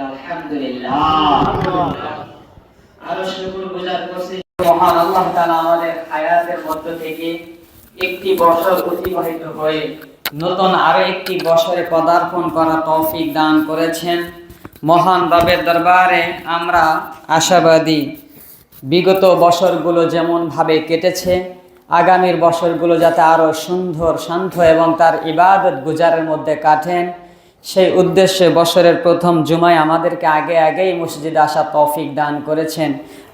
আলহামদুলিল্লাহ। আরো শুকরগুজার করছি মহান আল্লাহ তাআলা আমাদের হায়াতের মধ্য থেকে একটি বছর অতিবাহিত হয়ে নতুন আরো একটি বছরে পদার্পণ করা তৌফিক দান করেছেন। মহান রবের দরবারে আমরা আশাবাদী বিগত বছরগুলো যেমনভাবে কেটেছে আগামীর বছরগুলো যাতে আরো সুন্দর শান্ত এবং তার ইবাদত গুজারের মধ্যে কাটেন সেই উদ্দেশ্যে বছরের প্রথম জুমায় আমাদেরকে আগেই মসজিদে আসা তৌফিক দান করেছেন।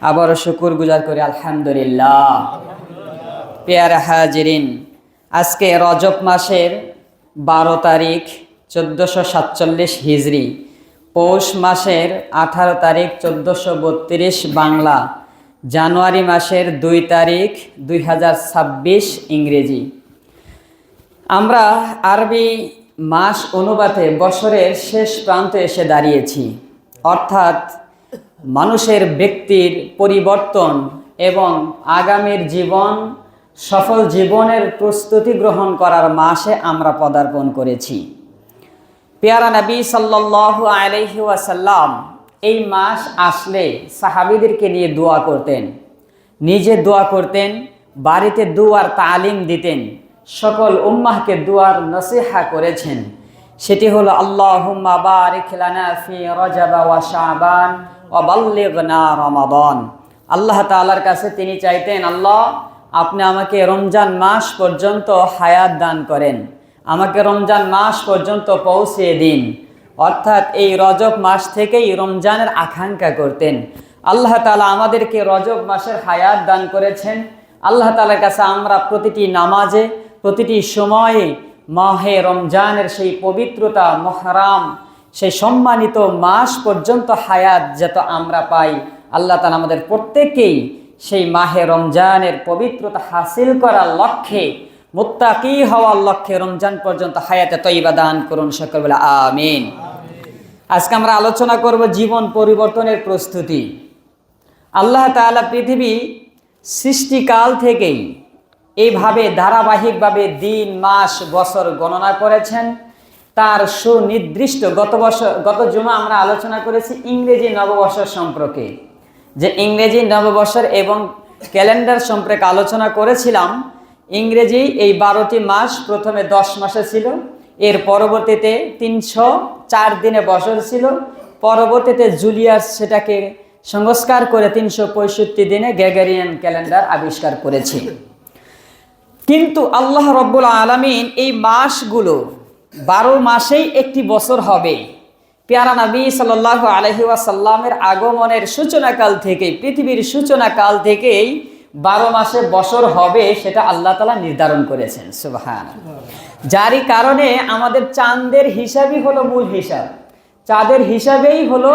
আবারও শুকরগুজার করি আলহামদুলিল্লাহ। পেয়ারা হাজিরিন, আজকে রজব মাসের 12 তারিখ 1447 হিজরি, পৌষ মাসের 18 তারিখ 1432 বাংলা, জানুয়ারি মাসের 2 তারিখ 2026 ইংরেজি। আমরা আরবি মাস অনুপাতে বছরের শেষ প্রান্তে এসে দাঁড়িয়েছি, অর্থাৎ মানুষের ব্যক্তির পরিবর্তন এবং আগামীর জীবন সফল জীবনের প্রস্তুতি গ্রহণ করার মাসে আমরা পদার্পণ করেছি। পেয়ারা নবী সাল্লাল্লাহু আলাইহি ওয়াসাল্লাম এই মাস আসলে সাহাবীদেরকে নিয়ে দোয়া করতেন, নিজে দোয়া করতেন, বাড়িতে দুয়ার তালিম দিতেন, সকল উম্মাহকে দুয়ার নসিহা করেছেন। সেটি হলো আল্লাহুম্মা বারিক লানা ফি রজব ওয়া শাবান ওয়া বাল্লিগনা রমাদান। আল্লাহ তাআলার কাছে তিনি চাইতেন, আল্লাহ আপনি আমাকে রমজান মাস পর্যন্ত হায়াত দান করেন, আমাকে রমজান মাস পর্যন্ত পৌঁছে দিন। অর্থাৎ এই রজব মাস থেকেই রমজানের আকাঙ্ক্ষা করতেন। আল্লাহ তাআলা আমাদেরকে রজব মাসের হায়াত দান করেছেন। আল্লাহ তাআলার কাছে আমরা প্রতিটি নামাজে প্রতিটি সময়ে মাহে রমজানের সেই পবিত্রতা, মুহররম সেই সম্মানিত মাস পর্যন্ত হায়াত যত আমরা পাই, আল্লাহ তাআলা আমাদের প্রত্যেককেই সেই মাহে রমজানের পবিত্রতা হাসিল করার লক্ষ্যে, মুত্তাকি হওয়ার লক্ষ্যে রমজান পর্যন্ত হায়াতে তয়্যিবা দান করুন, সকলে বলে আমিন। আজকে আমরা আলোচনা করব জীবন পরিবর্তনের প্রস্তুতি। আল্লাহ তাআলা পৃথিবী সৃষ্টিকাল থেকেই এইভাবে ধারাবাহিকভাবে দিন, মাস, বছর গণনা করেছেন তার সুনির্দিষ্ট। গত জুমা আমরা আলোচনা করেছি ইংরেজি নববর্ষ সম্পর্কে, যে ইংরেজি নববর্ষের এবং ক্যালেন্ডার সম্পর্কে আলোচনা করেছিলাম। ইংরেজি এই 12টি মাস প্রথমে 10 মাসে ছিল, এর পরবর্তীতে 304 দিনে বছর ছিল, পরবর্তীতে জুলিয়াস সেটাকে সংস্কার করে 365 দিনে গ্রেগরিয়ান ক্যালেন্ডার আবিষ্কার করেছে। কিন্তু আল্লাহ রব্বুল আলামিন এই মাসগুলো 12 মাসেই একটি বছর হবে। পেয়ারা নবী সাল্লাল্লাহু আলাইহি ওয়াসাল্লামের আগমনের সূচনাকাল থেকে, পৃথিবীর সূচনাকাল থেকেই 12 মাসে বছর হবে, সেটা আল্লাহ তাআলা নির্ধারণ করেছেন। সুবহানাল্লাহ। যারই কারণে আমাদের চাঁদের হিসাবই হলো মূল হিসাব। চাঁদের হিসাবেই হলো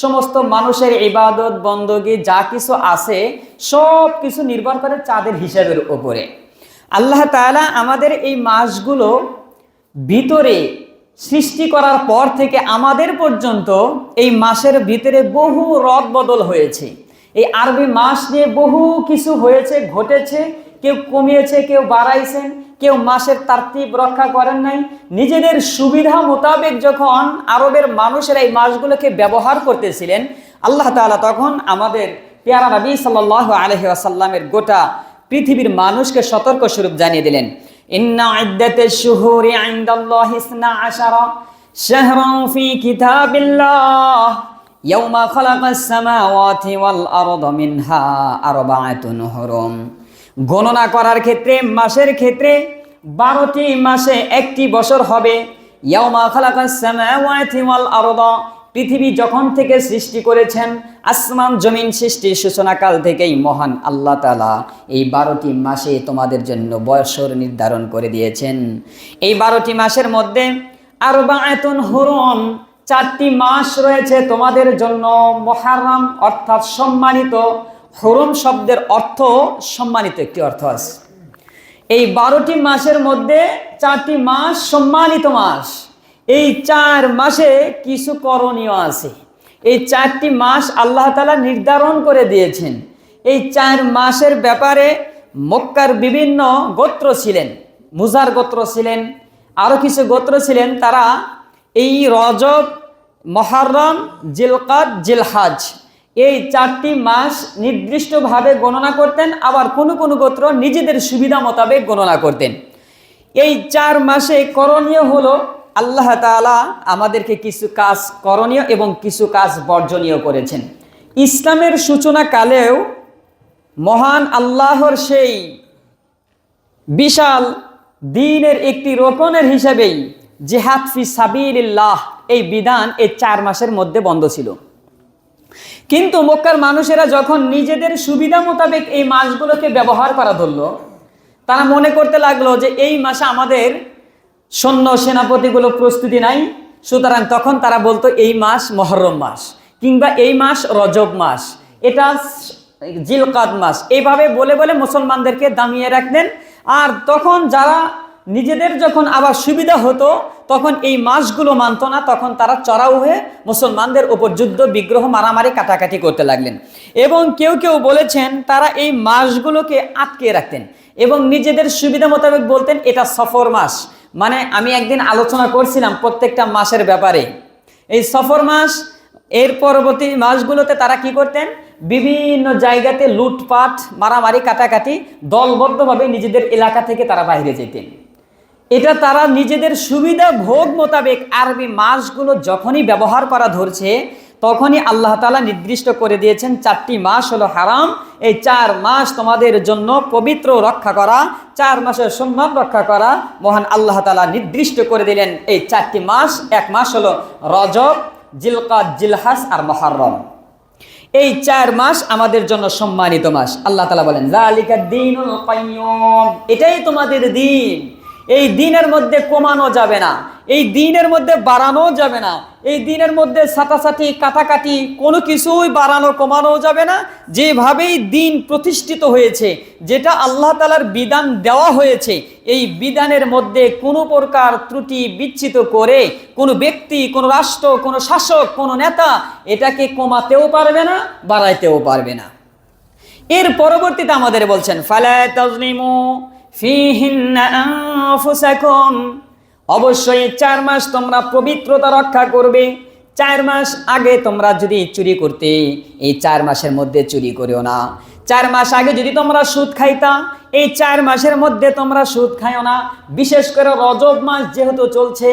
সমস্ত মানুষের ইবাদত বন্দগি যা কিছু আছে সব কিছু নির্ভর করে চাঁদের হিসাবের উপরে। আল্লাহ তাআলা আমাদের এই মাসগুলো ভিতরে সৃষ্টি করার পর থেকে আমাদের পর্যন্ত এই মাসের ভিতরে বহু রদ বদল হয়েছে। এই আরবি মাস নিয়ে বহু কিছু হয়েছে, ঘটেছে, কেউ কমিয়েছে, কেউ বাড়াইছেন, কেউ মাসের তারতিব রক্ষা করেন নাই। নিজেদের সুবিধা মোতাবেক যখন আরবের মানুষেরা এই মাসগুলোকে ব্যবহার করতেছিলেন, আল্লাহ তাআলা তখন আমাদের পেয়ারা নবী সাল্লাল্লাহু আলাইহি ওয়াসাল্লামের গোটা পৃথিবীর মানুষকে সতর্ক স্বরূপ জানিয়ে দিলেন, ইন্না ইদ্দাতাশ শুহুরি ইনদাল্লাহি 12 শাহরান ফি কিতাবিল্লাহ ইয়াওমা খালাকাস সামাওয়াতি ওয়াল আরদা মিনহা আরবাআতুন হুরুম। গণনা করার ক্ষেত্রে, মাসের ক্ষেত্রে 12টি মাসে একটি বছর হবে। ইয়াওমা খালাকাস সামাওয়াতি ওয়াল আরদা, পৃথিবী যখন থেকে সৃষ্টি করেছেন, আসমান জমিন সৃষ্টির সূচনাকাল থেকেই মহান আল্লাহ তাআলা এই 12টি মাসে তোমাদের জন্য বছর নির্ধারণ করে দিয়েছেন। এই 12টি মাসের মধ্যে আরবাআতুন হুরুম, 4টি মাস রয়েছে তোমাদের জন্য মুহররম অর্থাৎ সম্মানিত। হুরুম শব্দের অর্থ সম্মানিত একটি অর্থ আছে। এই 12টি মাসের মধ্যে 4টি মাস সম্মানিত মাস। এই 4 মাসে কিছু করণীয় আছে। এই 4টি মাস আল্লাহ তাআলা নির্ধারণ করে দিয়েছেন। এই 4 মাসের ব্যাপারে মক্কার বিভিন্ন গোত্র ছিলেন, মুজার গোত্র ছিলেন, আরও কিছু গোত্র ছিলেন, তারা এই রজব মুহররম, জিলকাদ, জিলহজ, এই 4টি মাস নির্দিষ্টভাবে গণনা করতেন। আবার কোনো কোনো গোত্র নিজেদের সুবিধা মোতাবেক গণনা করতেন। এই 4 মাসে করণীয় হলো, আল্লাহ তাআলা আমাদেরকে কিছু কাজ করণীয় এবং কিছু কাজ বর্জনীয় করেছেন। ইসলামের সূচনা কালেও মহান আল্লাহর সেই বিশাল দ্বীনের একটি রোকনের হিসেবেই জিহাদ ফি সাবিলিল্লাহ এই বিধান এই 4 মাসের মধ্যে বন্ধ ছিল। কিন্তু মক্কার মানুষেরা যখন নিজেদের সুবিধা মোতাবেক এই মাসগুলোকে ব্যবহার করা ধরল, তারা মনে করতে লাগলো যে এই মাসে আমাদের সৈন্য সেনাপতিগুলো প্রস্তুতি নাই, সুতরাং তখন তারা বলতো এই মাস মুহররম মাস, কিংবা এই মাস রজব মাস, এটা জিলকাদ মাস, এইভাবে বলে বলে মুসলমানদেরকে দামিয়ে রাখতেন। আর তখন যারা নিজেদের যখন আবার সুবিধা হতো তখন এই মাসগুলো মানত না, তখন তারা চড়াও হয়ে মুসলমানদের উপর যুদ্ধ বিগ্রহ মারামারি কাটাকাটি করতে লাগলেন। এবং কেউ কেউ বলেছেন তারা এই মাসগুলোকে আটকে রাখতেন এবং নিজেদের সুবিধা মোতাবেক বলতেন এটা সফর মাস। মানে আমি একদিন আলোচনা করছিলাম প্রত্যেকটা মাসের ব্যাপারে। এই সফর মাস এর পরবর্তী মাসগুলোতে তারা কি করতেন, বিভিন্ন জায়গাতে লুটপাট মারামারি কাটাকাটি দলবদ্ধভাবে নিজেদের এলাকা থেকে তারা বাইরে যেতেন। এটা তারা নিজেদের সুবিধা ভোগ মোতাবেক আরবি মাসগুলো যখনই ব্যবহার করা ধরছে তখনই আল্লাহ তাআলা নির্দিষ্ট করে দিয়েছেন 4টি মাস হলো হারাম, এই 4 মাস তোমাদের জন্য পবিত্র রক্ষা করা, 4 মাসের সম্মান রক্ষা করা মহান আল্লাহ তাআলা নির্দিষ্ট করে দিলেন। এই 4টি মাস, এক মাস হলো রজব, জিলকাদ, জিলহজ আর মুহররম। এই 4 মাস আমাদের জন্য সম্মানিত মাস। আল্লাহ তাআলা বলেন যালিকাদ দীনুল কাইয়্যুম, এটাই তোমাদের দিন। এই দিনের মধ্যে কমানো যাবে না, এই দিনের মধ্যে বাড়ানো যাবে না, এই দিনের মধ্যে ছাটাছাটি কাটাকাটি কোনো কিছুই বাড়ানো কমানো যাবে না। যেভাবেই দিন প্রতিষ্ঠিত হয়েছে, যেটা আল্লাহ তাআলার বিধান দেওয়া হয়েছে, এই বিধানের মধ্যে কোনো প্রকার ত্রুটি বিচ্ছিত করে কোনো ব্যক্তি, কোনো রাষ্ট্র, কোনো শাসক, কোনো নেতা এটাকে কমাতেও পারবে না, বাড়াইতেও পারবে না। এর পরবর্তীতে আমাদের বলছেন ফালা তাজলিমু ফিহিন্না আনফুসাকুম, অবশ্যই 4 মাস তোমরা পবিত্রতা রক্ষা করবে। 4 মাস আগে তোমরা যদি চুরি করতে, এই 4 মাসের মধ্যে চুরি করিও না। 4 মাস আগে যদি তোমরা সুদ খাইতা, এই 4 মাসের মধ্যে তোমরা সুদ খাইও না। বিশেষ করে রজব মাস যেহেতু চলছে,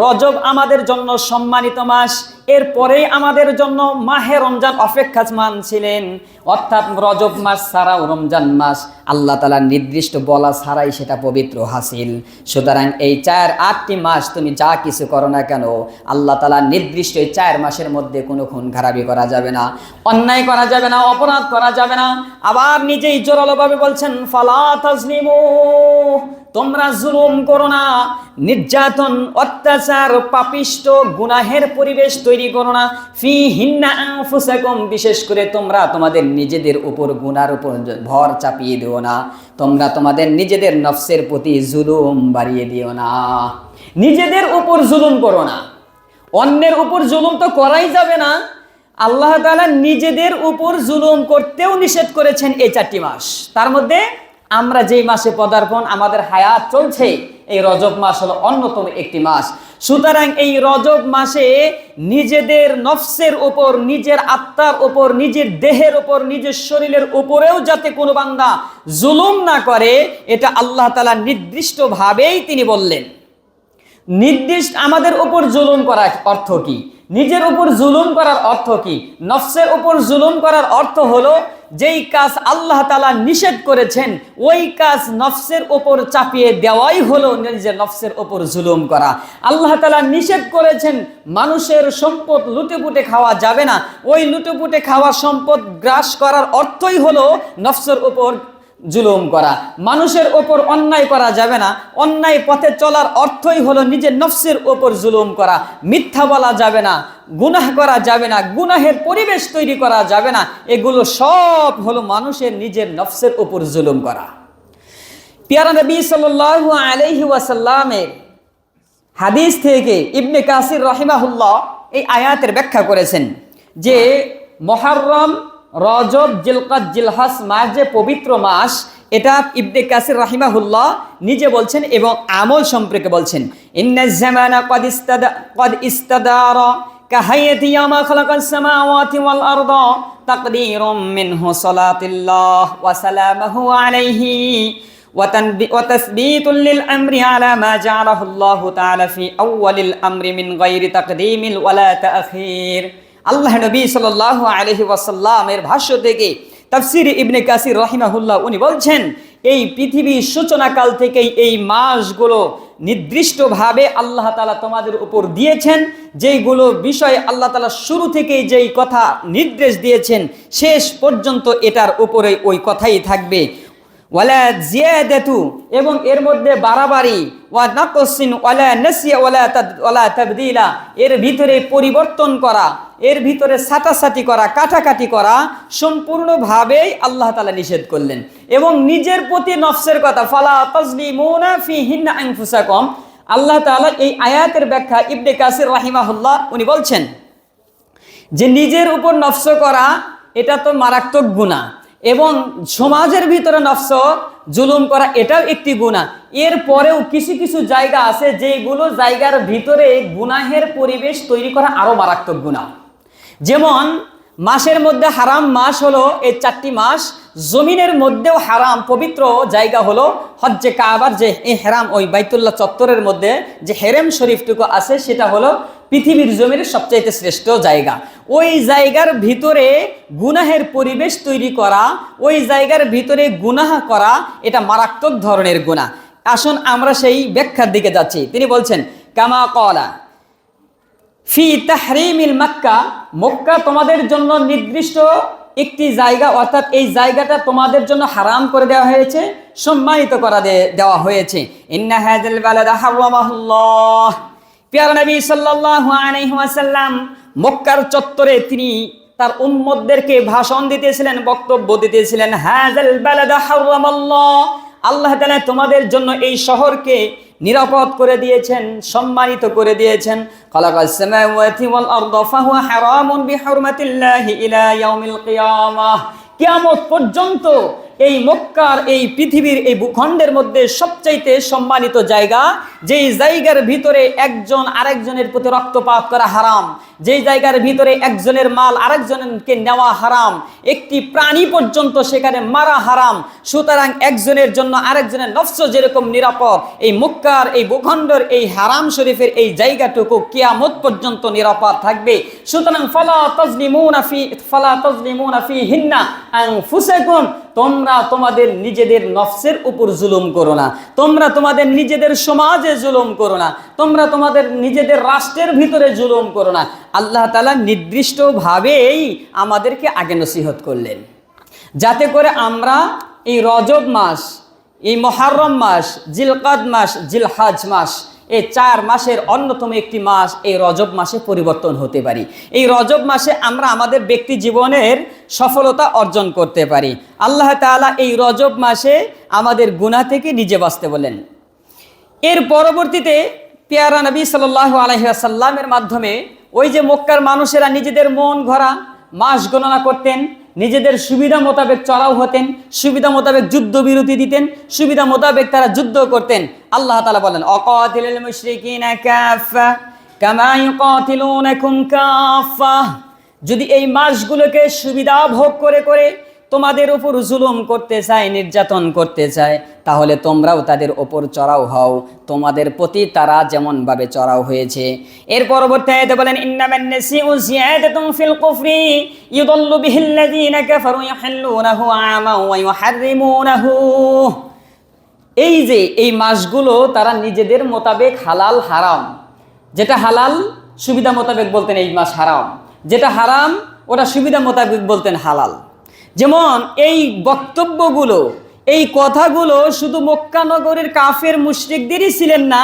রজব আমাদের জন্য সম্মানিত মাস, এরপরেই আমাদের জন্য মাহে রমজান অপেক্ষামান ছিলেন। অর্থাৎ রজব মাস ছাড়াও রমজান মাস আল্লাহ তাআলা নির্দিষ্ট বলা ছাড়াই সেটা পবিত্র হাসিল। সুতরাং এই 4-8টি মাস তুমি যা কিছু করো না কেন, আল্লাহ তাআলা নির্দিষ্ট এই 4 মাসের মধ্যে কোনো খুন খারাপি করা যাবে না, অন্যায় করা যাবে না, অপরাধ করা যাবে না। আবার নিজেই জোরালোভাবে বলছেন ফালা তাজলিমু, তোমরা জুলুম করো না, নির্যাতন, অত্যাচার, পাপিষ্ট, গুনাহের পরিবেশ তৈরি করো না। ফিহিন্না আনফুসাকুম, বিশেষ করে তোমরা তোমাদের নিজেদের উপর গুনার উপর ভর চাপিয়ে দিও না, তোমরা তোমাদের নিজেদের নফসের প্রতি জুলুম বাড়িয়ে দিও না। নিজেদের উপর জুলুম করো না, অন্যের উপর জুলুম তো করাই যাবে না। আল্লাহ তাআলা নিজেদের উপর জুলুম করতেও নিষেধ করেছেন এই 4টি মাস। তার মধ্যে আমরা যেই মাসে পদার্পণ, আমাদের হায়াত চলছে, এই রজব মাস হলো অন্যতম একটি মাস। সুতরাং এই রজব মাসে নিজেদের নফসের উপর, নিজের আত্মার উপর, নিজের দেহের উপর, নিজের শরীরের উপরেও যাতে কোনো বান্দা জুলুম না করে, এটা আল্লাহ তাআলা নির্দিষ্টভাবেই তিনি বললেন। নির্দিষ্ট আমাদের উপর জুলুম করার অর্থ কি, নিজের উপর জুলুম করার অর্থ কি? নফসের উপর জুলুম করার অর্থ হলো যেই কাজ আল্লাহ তাআলা নিষেধ করেছেন ওই কাজ নফসের উপর চাপিয়ে দেওয়াই হলো নিজের নফসের উপর জুলুম করা। আল্লাহ তাআলা নিষেধ করেছেন মানুষের সম্পদ লুটেপুটে খাওয়া যাবে না, ওই লুটেপুটে খাওয়া সম্পদ গ্রাস করার অর্থই হলো নফসের উপর জুলুম করা। মানুষের ওপর অন্যায় করা যাবে না, অন্যায় পথে চলার অর্থই হলো নিজের নফসের ওপর জুলুম করা। মিথ্যা বলা যাবে না, গুনাহ করা যাবে না, গুনাহের পরিবেশ তৈরি করা যাবে না, এগুলো সব হলো মানুষের নিজের নফসের ওপর জুলুম করা। প্যারা নবী সাল্লাল্লাহু আলাইহি ওয়াসাল্লামের হাদিস থেকে ইবনে কাসির রাহিমাহুল্লাহ এই আয়াতের ব্যাখ্যা করেছেন যে মুহররম, রজব, জিলকাদ, জিলহজ মাস যে পবিত্র মাস, এটা ইবনে কাসির রাহিমাহুল্লাহ নিজে বলছেন এবং আমল সম্পর্কে বলছেন। ইন্নাজ জামানা ক্বাদ ইস্তাদারা কাহাইয়াতি ইয়ামা খালাকাস সামাওয়াতি ওয়াল আরদা তাকদীরুম মিনহু সালাতুল্লাহ ওয়া সালামুহু আলাইহি ওয়া তাসবীতুল লিল আমরি আলা মা জাআলাহু আল্লাহু তাআলা ফি আউওয়ালিল আমরি মিন গায়রি তাকদীমিল ওয়ালা তাখির। আল্লাহ নবী সাল্লাল্লাহু আলাইহি ওয়াসাল্লামের ভাষ্য থেকে তাফসীর ইবনে কাসির রাহিমাহুল্লাহ উনি বলছেন, এই পৃথিবীর সূচনাকাল থেকেই এই মাসগুলো নির্দিষ্টভাবে আল্লাহ তাআলা তোমাদের উপর দিয়েছেন, যেইগুলো বিষয়ে আল্লাহ তাআলা শুরু থেকেই যেই কথা নির্দেশ দিয়েছেন শেষ পর্যন্ত এটার উপরে ওই কথাই থাকবে। ওয়ালা জিয়াদাতু, এবং এর মধ্যে বাড়াবাড়ি, ওয়া নাকসিন ওয়ালা নাসিয়া ওয়ালা তাবদীলা, এর ভিতরে পরিবর্তন করা, এর ভিতরে ছাটাছাটি করা, কাটাকাটি করা সম্পূর্ণভাবেই আল্লাহ তাআলা নিষেধ করলেন। এবং নিজের প্রতি নফসের কথা, ফালা তাজলিমুনা ফিহিন্না আনফুসাকুম, আল্লাহ তাআলা এই আয়াতের ব্যাখ্যা ইবনে কাসির রাহিমাহুল্লাহ উনি বলছেন যে নিজের উপর নফস করা এটা তো মারাত্মক গুনাহ, এবং সমাজের ভিতরে নফস জুলুম করা এটাও একটি গুনাহ। এর পরেও কিছু কিছু জায়গা আছে যেগুলো জায়গার ভিতরে গুনাহের পরিবেশ তৈরি করা আরো মারাত্মক গুনাহ। যেমন মাসের মধ্যে হারাম মাস হলো এই 4টি মাস, জমিনের মধ্যেও হারাম পবিত্র জায়গা হলো হজ্জে কাবার যে হেরাম, ওই বাইতুল্লাহ চত্বরের মধ্যে যে হেরেম শরীফটুকু আছে সেটা হলো পৃথিবীর জমির সবচাইতে শ্রেষ্ঠ জায়গা। ওই জায়গার ভিতরে গুনাহের পরিবেশ তৈরি করা, ওই জায়গার ভিতরে গুনাহ করা এটা মারাত্মক ধরনের গুনাহ। আসুন আমরা সেই ব্যাখ্যার দিকে যাচ্ছি। তিনি বলছেন, কামা ক্বালা ফি তাহরিমিল মক্কা, মক্কা তোমাদের জন্য নির্দিষ্ট একটি জায়গা, অর্থাৎ এই জায়গাটা তোমাদের জন্য হারাম করে দেওয়া হয়েছে, সম্মানিত করা দেওয়া হয়েছে। ইন্না হাযাল বালাদা হারামাহুল্লাহ, প্রিয় নবী সাল্লাল্লাহু আলাইহি ওয়াসাল্লাম মক্কার চত্বরে তিনি তার উম্মতদেরকে ভাষণ দিতেছিলেন, বক্তব্য দিতেছিলেন। হাযাল বালাদা হারামাল্লাহ, আল্লাহ তাআলা তোমাদের জন্য এই শহরকে নিরাপদ করে দিয়েছেন, সম্মানিত করে দিয়েছেন। খালাকাস সামাওয়াতি ওয়াল আরদা ফাহুয়া হারামুন বিহুরমাতিল্লাহি ইলা ইয়াউমিল কিয়ামাহ, কিয়ামত পর্যন্ত এই মক্কার এই পৃথিবীর এই ভূখণ্ডের মধ্যে সবচাইতে সম্মানিত জায়গা, যেই জায়গার ভিতরে একজন আরেকজনের প্রতি রক্তপাত করা হারাম, যেই জায়গার ভিতরে একজনের মাল আরেকজনকে নেওয়া হারাম, একটি প্রাণী পর্যন্ত সেখানে মারা হারাম। সুতরাং একজনের জন্য আরেকজনের নফস যেরকম নিরাপদ, এই মক্কার এই ভূখণ্ডের এই হারাম শরীফের এই জায়গাটুকু কিয়ামত পর্যন্ত নিরাপদ থাকবে। সুতরাং ফালা তাজলিমুনা ফিহিন্না আনফুসাকুম, তোমরা তোমাদের নিজেদের নফসের উপর জুলুম করো না, তোমরা তোমাদের নিজেদের সমাজে জুলুম করো না, তোমরা তোমাদের নিজেদের রাষ্ট্রের ভিতরে জুলুম করো না। আল্লাহ তাআলা নির্দিষ্টভাবেই আমাদেরকে আগে নসিহত করলেন, যাতে করে আমরা এই রজব মাস, এই মুহররম মাস, জিলকাদ মাস, জিলহজ মাস, এই 4 মাসের অন্যতম একটি মাস এই রজব মাসে পরিবর্তন হতে পারি। এই রজব মাসে আমরা আমাদের ব্যক্তি জীবনের সফলতা অর্জন করতে পারি। আল্লাহ তাআলা এই রজব মাসে আমাদের গুনাহ থেকে নিজে বাঁচতে বলেন। এর পরবর্তীতে পেয়ারা নবী সাল্লাল্লাহু আলাইহি ওয়াসাল্লামের মাধ্যমে ওই যে মক্কার মানুষেরা নিজেদের মন গড়া মাস গণনা করতেন, নিজেদের সুবিধা মোতাবেক চড়াও হতেন, সুবিধা মোতাবেক যুদ্ধ বিরতি দিতেন, সুবিধা মোতাবেক তারা যুদ্ধ করতেন। আল্লাহ তাআলা বলেন, অকাতিলুল মুশরিকিনা কাফা কামা ইউকাতিলুনাকুম কাফা, যদি এই মাসগুলোকে সুবিধা ভোগ করে করে তোমাদের উপর জুলুম করতে চায়, নির্যাতন করতে চায়, তাহলে তোমরাও তাদের উপর চড়াও হও, তোমাদের প্রতি তারা যেমনভাবে চড়াও হয়েছে। এর পরবর্তী আয়াতে বলেন, ইন্নামান নাসিউ জিয়াদাতুন ফিল কুফরি ইউদাল্লু বিহিল্লাযীনা কাফারু ইউহিল্লুনাহু আমান ওয়া ইউহাররিমুনাহু, এই যে এই মাসগুলো তারা নিজেদের মোতাবেক হালাল হারাম, যেটা হালাল সুবিধা মোতাবেক বলতেন এই মাস হারাম, যেটা হারাম ওটা সুবিধা মোতাবেক বলতেন হালাল। যেমন এই বক্তব্যগুলো, এই কথাগুলো শুধু মক্কা নগরের কাফের মুশরিকদেরই ছিলেন না,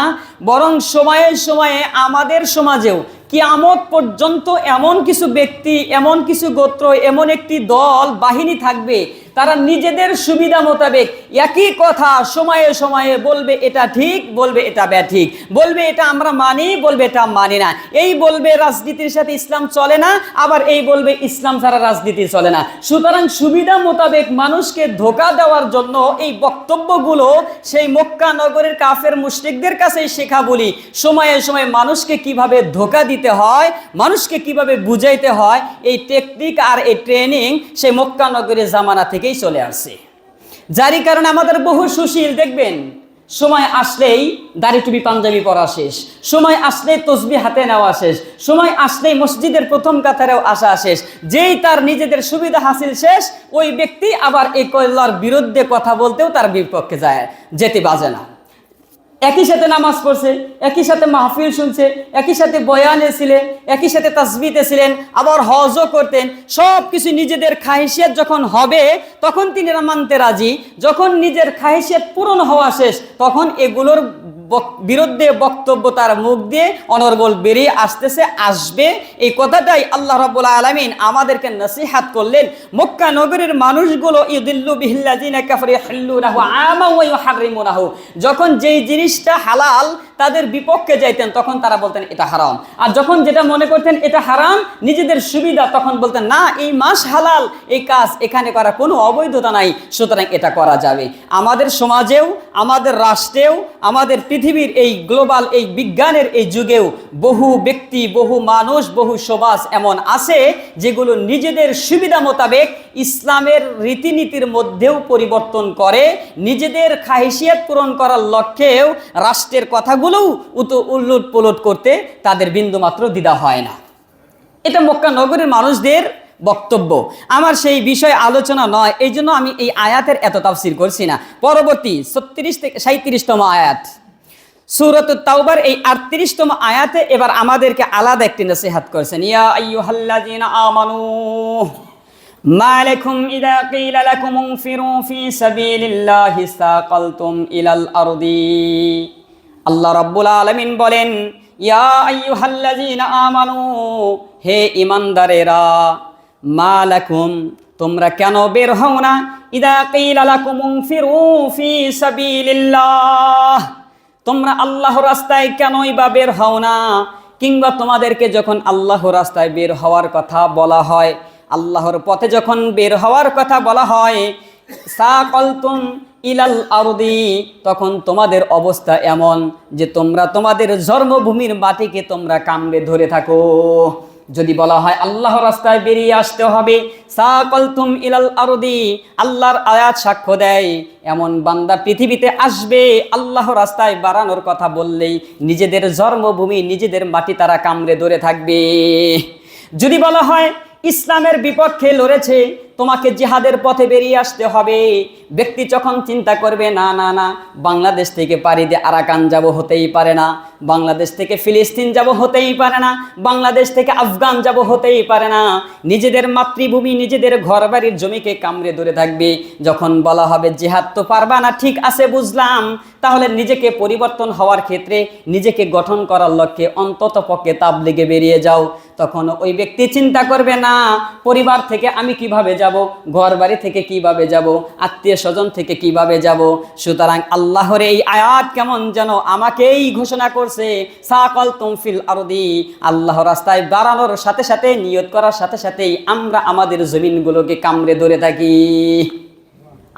বরং সময়ে সময়ে আমাদের সমাজেও কিয়ামত পর্যন্ত এমন কিছু ব্যক্তি, এমন কিছু গোত্র, এমন একটি দল বাহিনী থাকবে, তারা নিজেদের সুবিধা মোতাবেক একই কথা সময়ে সময়ে বলবে এটা ঠিক, বলবে এটা ব্যাঠিক, বলবে এটা আমরা মানি, বলবে এটা মানি না। এই বলবে রাজনীতির সাথে ইসলাম চলে না, আবার এই বলবে ইসলাম ছাড়া রাজনীতি চলে না। সুতরাং সুবিধা মোতাবেক মানুষকে ধোঁকা দেওয়ার জন্য এই বক্তব্যগুলো সেই মক্কা নগরের কাফের মুশরিকদের কাছেই শেখা বলি। সময়ে সময়ে মানুষকে কিভাবে ধোঁকা দিতে হয়, মানুষকে কিভাবে বুঝাইতে হয়, এই টেকনিক আর এই ট্রেনিং সেই মক্কা নগরের জামানা থেকেই চলে আসছে। যারই কারণে আমাদের বহু সুশীল দেখবেন সময় আসলেই দাড়ি টুপি পাঞ্জাবি পরা শেষ, সময় আসলেই তসবিহ হাতে নেওয়া শেষ, সময় আসলেই মসজিদের প্রথম কাতারেও আসা শেষ। যেই তার নিজেদের সুবিধা হাসিল শেষ, ওই ব্যক্তি আবার এই কল্যার বিরুদ্ধে কথা বলতেও তার বিপক্ষে যেতে বাজে না। একই সাথে নামাজ পড়ছে, একই সাথে মাহফিল শুনছে, একই সাথে বয়ানে ছিলেন, একই সাথে তাসবিতে ছিলেন, আবার হজও করতেন। সব কিছু নিজেদের খাহিসিয়ত যখন হবে তখন তিনি মানতে রাজি, যখন নিজের খাহিসিয়ত পূরণ হওয়া শেষ তখন এগুলোর বিরুদ্ধে বক্তব্য তার মুখ দিয়ে অনর্গল বেরিয়ে আসবে। এই কথাটাই আল্লাহ রাব্বুল আলামিন আমাদেরকে নসিহত করলেন। মক্কা নগরের মানুষগুলো ইউদিল্লু বিল্লাযিনা কাফারু ইয়াহিল্লুনাহু আমা ওয়া ইউহাররিমুনাহু, যখন যেই জিনিসটা হালাল তাদের বিপক্ষে যাইতেন তখন তারা বলতেন এটা হারাম, আর যখন যেটা মনে করতেন এটা হারাম নিজেদের সুবিধা তখন বলতেন না এই মাস হালাল, এই কাজ এখানে করা কোনো অবৈধতা নাই, সুতরাং এটা করা যাবে। আমাদের সমাজেও, আমাদের রাষ্ট্রেও, আমাদের পৃথিবীর এই গ্লোবাল এই বিজ্ঞানের এই যুগেও বহু ব্যক্তি, বহু মানুষ, বহু সমাজ এমন আছে যেগুলো নিজেদের সুবিধা মোতাবেক ইসলামের রীতিনীতির মধ্যেও পরিবর্তন করে, নিজেদের খাহিসিয়ত পূরণ করার লক্ষ্যেও রাষ্ট্রের কথাগুলোও উলট পুলট করতে তাদের বিন্দুমাত্র দ্বিধা হয় না। এটা মক্কা নগরের মানুষদের বক্তব্য। আমার সেই বিষয়ে আলোচনা নয়, এই জন্য আমি এই আয়াতের এত তাফসীর করছি না। পরবর্তী 36 থেকে 37তম আয়াত সূরাতুত তাওবার এই 38তম আয়াতে এবার আমাদেরকে আলাদা একটি নসিহত করেছেন। ইয়া আইয়ুহাল্লাযীনা আমানু মা লাকুম ইযা ক্বিলা লাকুম ইনফিরু ফি সাবিলিল্লাহি সাকালতুম ইলাল আরদি। আল্লাহ রাব্বুল আলামিন বলেন, ইয়া আইয়ুহাল্লাযীনা আমানু, হে ঈমানদারেরা, মা লাকুম, তোমরা কেন বের হও না, ইযা ক্বিলা লাকুম ইনফিরু ফি সাবিলিল্লাহ, তোমরা আল্লাহর রাস্তায় কেনই বা বের হও না, কিংবা তোমাদেরকে যখন আল্লাহর রাস্তায় বের হওয়ার কথা বলা হয়, আল্লাহর পথে যখন বের হওয়ার কথা বলা হয়, সাকালতুম ইলাল আরদি, তখন তোমাদের অবস্থা এমন যে তোমরা তোমাদের জন্মভূমির মাটিকে তোমরা কামড়ে ধরে থাকো। যদি বলা হয় আল্লাহর রাস্তায় বেরিয়ে আসতে হবে, সাকালতুম ইলাল আরদি, আল্লাহর আয়াত সাক্ষ্য দেয় এমন বান্দা পৃথিবীতে আসবে আল্লাহর রাস্তায় বাড়ানোর কথা বললেই নিজেদের জন্মভূমি, নিজেদের মাটি তারা কামড়ে ধরে থাকবে। যদি বলা হয় ইসলামের বিপক্ষে লড়েছে, তোমাকে জিহাদের পথে বেরিয়ে আসতে হবে, ব্যক্তি যখন চিন্তা করবে না না না, বাংলাদেশ থেকে পাড়ি দিয়ে আরাকান যাব, হতেই পারে না, বাংলাদেশ থেকে ফিলিস্তিন যাব, হতেই পারে না, বাংলাদেশ থেকে আফগান যাব, হতেই পারে না, নিজেদের মাতৃভূমি, নিজেদের ঘরবাড়ির জমিকে কামড়ে ধরে থাকবে। যখন বলা হবে জিহাদ তো পারবা না, ঠিক আছে বুঝলাম, তাহলে নিজেকে পরিবর্তন হওয়ার ক্ষেত্রে, নিজেকে গঠন করার লক্ষ্যে অন্তত পক্ষে তাবলীগে বেরিয়ে যাও। তখন ওই ব্যক্তি চিন্তা করবে না পরিবার থেকে আমি কিভাবে যাব, ঘর বাড়ি থেকে কিভাবে যাব, আত্মীয় স্বজন থেকে কিভাবে যাব। সুতরাং আল্লাহর এই আয়াত কেমন যেন আমাকেই ঘোষণা করছে, সাকালতুম ফিল আরদি, আল্লাহর রাস্তায় দাঁড়ানোর সাথে সাথে, নিয়ত করার সাথে সাথেই আমরা আমাদের জমিনগুলোকে কামড়ে ধরে থাকি।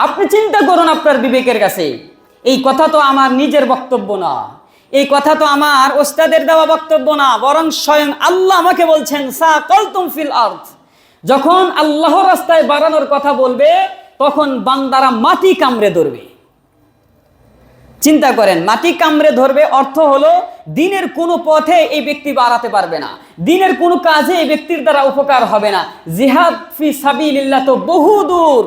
আপনি চিন্তা করুন আপনার বিবেকের কাছে, এই কথা তো আমার নিজের বক্তব্য না, এই কথা তো আমার ওস্তাদের দেওয়া বক্তব্য না, বরং স্বয়ং আল্লাহ আমাকে বলছেন সাকালতুম ফিল আরদ। যখন আল্লাহর রাস্তায় বাড়ানোর কথা বলবে তখন বান্দারা মাটি কামড়ে ধরবে। চিন্তা করেন, মাটি কামড়ে ধরবে অর্থ হলো দিনের কোনো পথে এই ব্যক্তি বাড়াতে পারবে না, দিনের কোনো কাজে এই ব্যক্তির দ্বারা উপকার হবে না। জিহাদ ফি সাবিলিল্লাহ তো বহু দূর,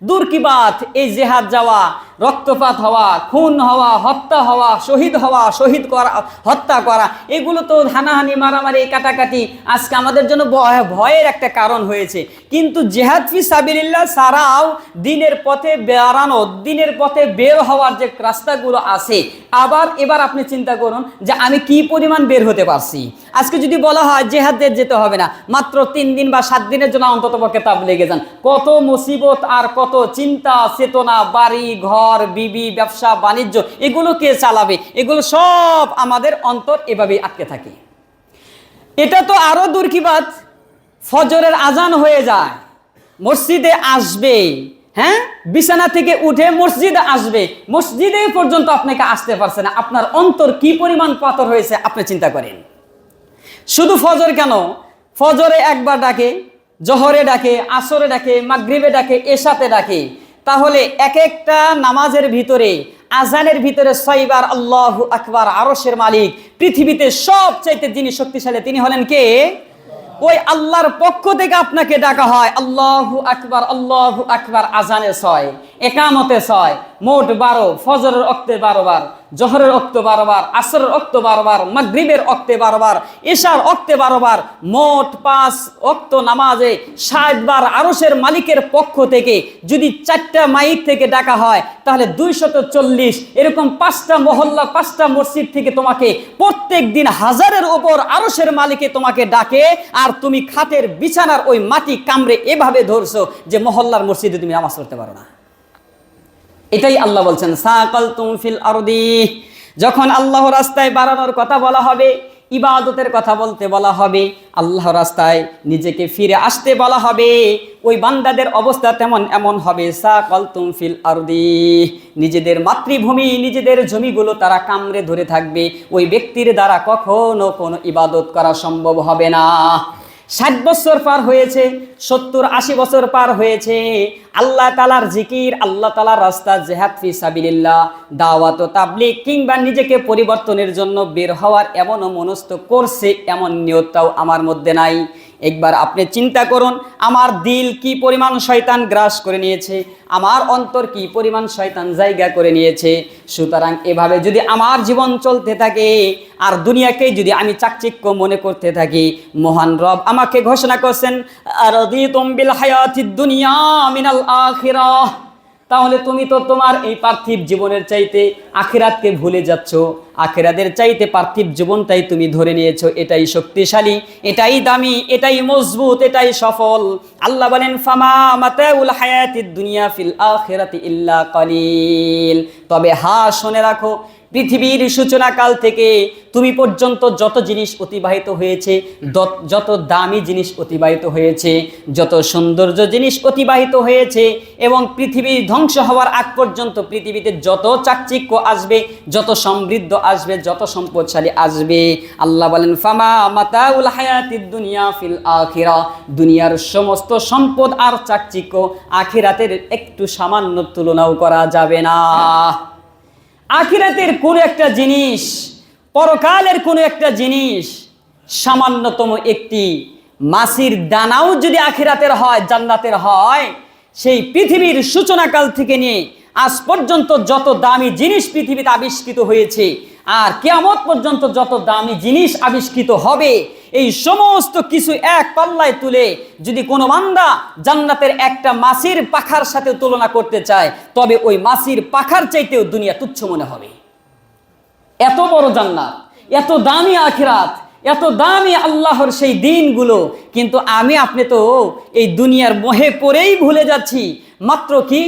দূর কি বাত এই জিহাদ যাওয়া, রক্তপাত হওয়া, খুন হওয়া, হত্যা হওয়া, শহীদ করা, হত্যা করা, এগুলো তো হানাহানি, মারামারি, কাটাকাটি আজকে আমাদের জন্য ভয়ের একটা কারণ হয়েছে। কিন্তু জিহাদ ফি সাবিলিল্লাহ ছাড়াও দিনের পথে বেরানো, দিনের পথে বের হওয়ার যে রাস্তাগুলো আছে, এবার আপনি চিন্তা করুন যে আমি কি পরিমাণ বের হতে পারছি। আজকে যদি বলা হয় জিহাদে যেতে হবে না, মাত্র 3 দিন বা 7 দিনের জন্য অন্তত পক্ষে তাবলীগে যান, কত মুসিবত আর কত চিন্তা চেতনা, বাড়ি ঘর, বিবি, ব্যবসা বাণিজ্য, এগুলো কে চালাবে? এগুলো সব আমাদের অন্তর এভাবেই আটকে থাকে। এটা তো আরো দূর কি বাত, ফজরের আজান হয়ে যায়, মসজিদে আসবে, হ্যাঁ, বিছানা থেকে উঠে মসজিদে আসবে, মসজিদে পর্যন্ত আপনাকে আসতে পারছে না, আপনার অন্তর কি পরিমাণ পাথর হয়েছে আপনি চিন্তা করেন। শুধু ফজর কেন, ফজরে একবার ডাকে, জোহরে ডাকে, আসরে ডাকে, মাগরিবে ডাকে, এশাতে ডাকে, তাহলে এক একটা নামাজের ভিতরে, আজানের ভিতরে 6 বার আল্লাহু আকবার। আরশের মালিক, পৃথিবীতে সবচাইতে যিনি শক্তিশালী তিনি হলেন কে? ওই আল্লাহর পক্ষ থেকে আপনাকে ডাকা হয় আল্লাহু আকবার, আল্লাহু আকবার। আজানে 6, একামতে 6, মোট 12। ফজরের ওক্তে 12 বার, জোহরের ওক্ত 12 বার, আসরের ওক্ত 12 বার, মাগরিবের ওক্তে 12 বার, এশার ওক্তে 12 বার, মোট 5 ওক্ত নামাজে 60 বার আরশের মালিকের পক্ষ থেকে যদি 4টা মাইক থেকে ডাকা হয়, তাহলে 240, এরকম 5টা মহল্লা, 5টা মসজিদ থেকে তোমাকে প্রত্যেক দিন হাজারের উপর আরশের মালিকে তোমাকে ডাকে, আর তুমি খাটের বিছানার ওই মাটি কামড়ে এভাবে ধরছো যে মহল্লার মসজিদে তুমি নামাজ পড়তে পারো না। এটাই আল্লাহ বলছেন সাকালতুম ফিল আরদি। যখন আল্লাহ রাস্তায় বাড়ানোর কথা বলা হবে, ইবাদতের কথা বলতে বলা হবে, আল্লাহ রাস্তায় নিজেকে ফিরে আসতে বলা হবে, ওই বান্দাদের অবস্থা এমন হবে সাকালতুম ফিল আরদি, নিজেদের মাতৃভূমি, নিজেদের জমিগুলো তারা কামড়ে ধরে থাকবে। ওই ব্যক্তির দ্বারা কখনো কোনো ইবাদত করা সম্ভব হবে না। 60 বছর পার হয়েছে, 70-80 বছর পার হয়েছে, আল্লাহ তাআলার জিকির, আল্লাহ তাআলার রাস্তা, জিহাদ ফি সাবিলিল্লাহ, দাওয়াত ও তাবলীগ কিংবা নিজেকে পরিবর্তনের জন্য বের হওয়ার এমনও মনস্থ করছে, এমন নিয়তটাও আমার মধ্যে নাই। একবার আপনি চিন্তা করুন, আমার দিল কি পরিমাণ শয়তান গ্রাস করে নিয়েছে, আমার অন্তর কি পরিমাণ শয়তান জায়গা করে নিয়েছে। সুতরাং এভাবে যদি আমার জীবন চলতে থাকে, আর দুনিয়াকে যদি আমি চাকচিক্য মনে করতে থাকি, মহান রব আমাকে ঘোষণা করছেন আরদিতুম বিল হায়াতিদ দুনিয়া মিনাল আখিরাহ, তাহলে তুমি তো তোমার এই পার্থিব জীবনের চাইতে আখিরাতকে ভুলে যাচ্ছ, আখিরাতের চাইতে পার্থিব জীবনটাই তুমি ধরে নিয়েছো, এটাই শক্তিশালী, এটাই দামি, এটাই মজবুত, এটাই সফল। আল্লাহ বলেন ফামা মাতাউল হায়াতিদ দুনিয়া ফিল আখিরাতি ইল্লা কালিল। তবে শুনে রাখো, পৃথিবীর সূচনা কাল থেকে তুমি পর্যন্ত যত জিনিস অতিবাহিত হয়েছে, যত দামি জিনিস অতিবাহিত হয়েছে, যত সৌন্দর্য জিনিস অতিবাহিত হয়েছে, এবং পৃথিবী ধ্বংস হওয়ার আগ পর্যন্ত পৃথিবীতে যত চাকচিক্য আসবে, যত সমৃদ্ধ আসবে, যত সম্পদশালী আসবে, আল্লাহ বলেন ফামা মাতাউল হায়াতিদ দুনিয়া ফিল আখিরাহ, দুনিয়ার সমস্ত সম্পদ আর চাকচিক্য আখিরাতের একটু সামান্য তুলনাও করা যাবে না। আখিরাতের কোন একটা জিনিস, পরকালের কোন একটা জিনিস, সামান্যতম একটি মাছির দানাও যদি আখিরাতের হয়, জান্নাতের হয়, সেই পৃথিবীর সূচনাকাল থেকে নিয়ে আজ পর্যন্ত যত দামি জিনিস পৃথিবীতে আবিষ্কৃত হয়েছে, আর কিয়ামত পর্যন্ত যত দামি জিনিস আবিষ্কৃত হবে, এই সমস্ত কিছু এক পাল্লায় তুলে যদি কোনো বান্দা জান্নাতের একটা মাছির পাখার সাথে তুলনা করতে চায়, তবে ওই মাছির পাখার চাইতেও দুনিয়া তুচ্ছ মনে হবে। এত বড় জান্নাত, এত দামি আখিরাত, এত দামি আল্লাহর সেই দিনগুলো, কিন্তু আপনি তো এই দুনিয়ার মোহে পড়েই ভুলে যাচ্ছি। মাত্র কি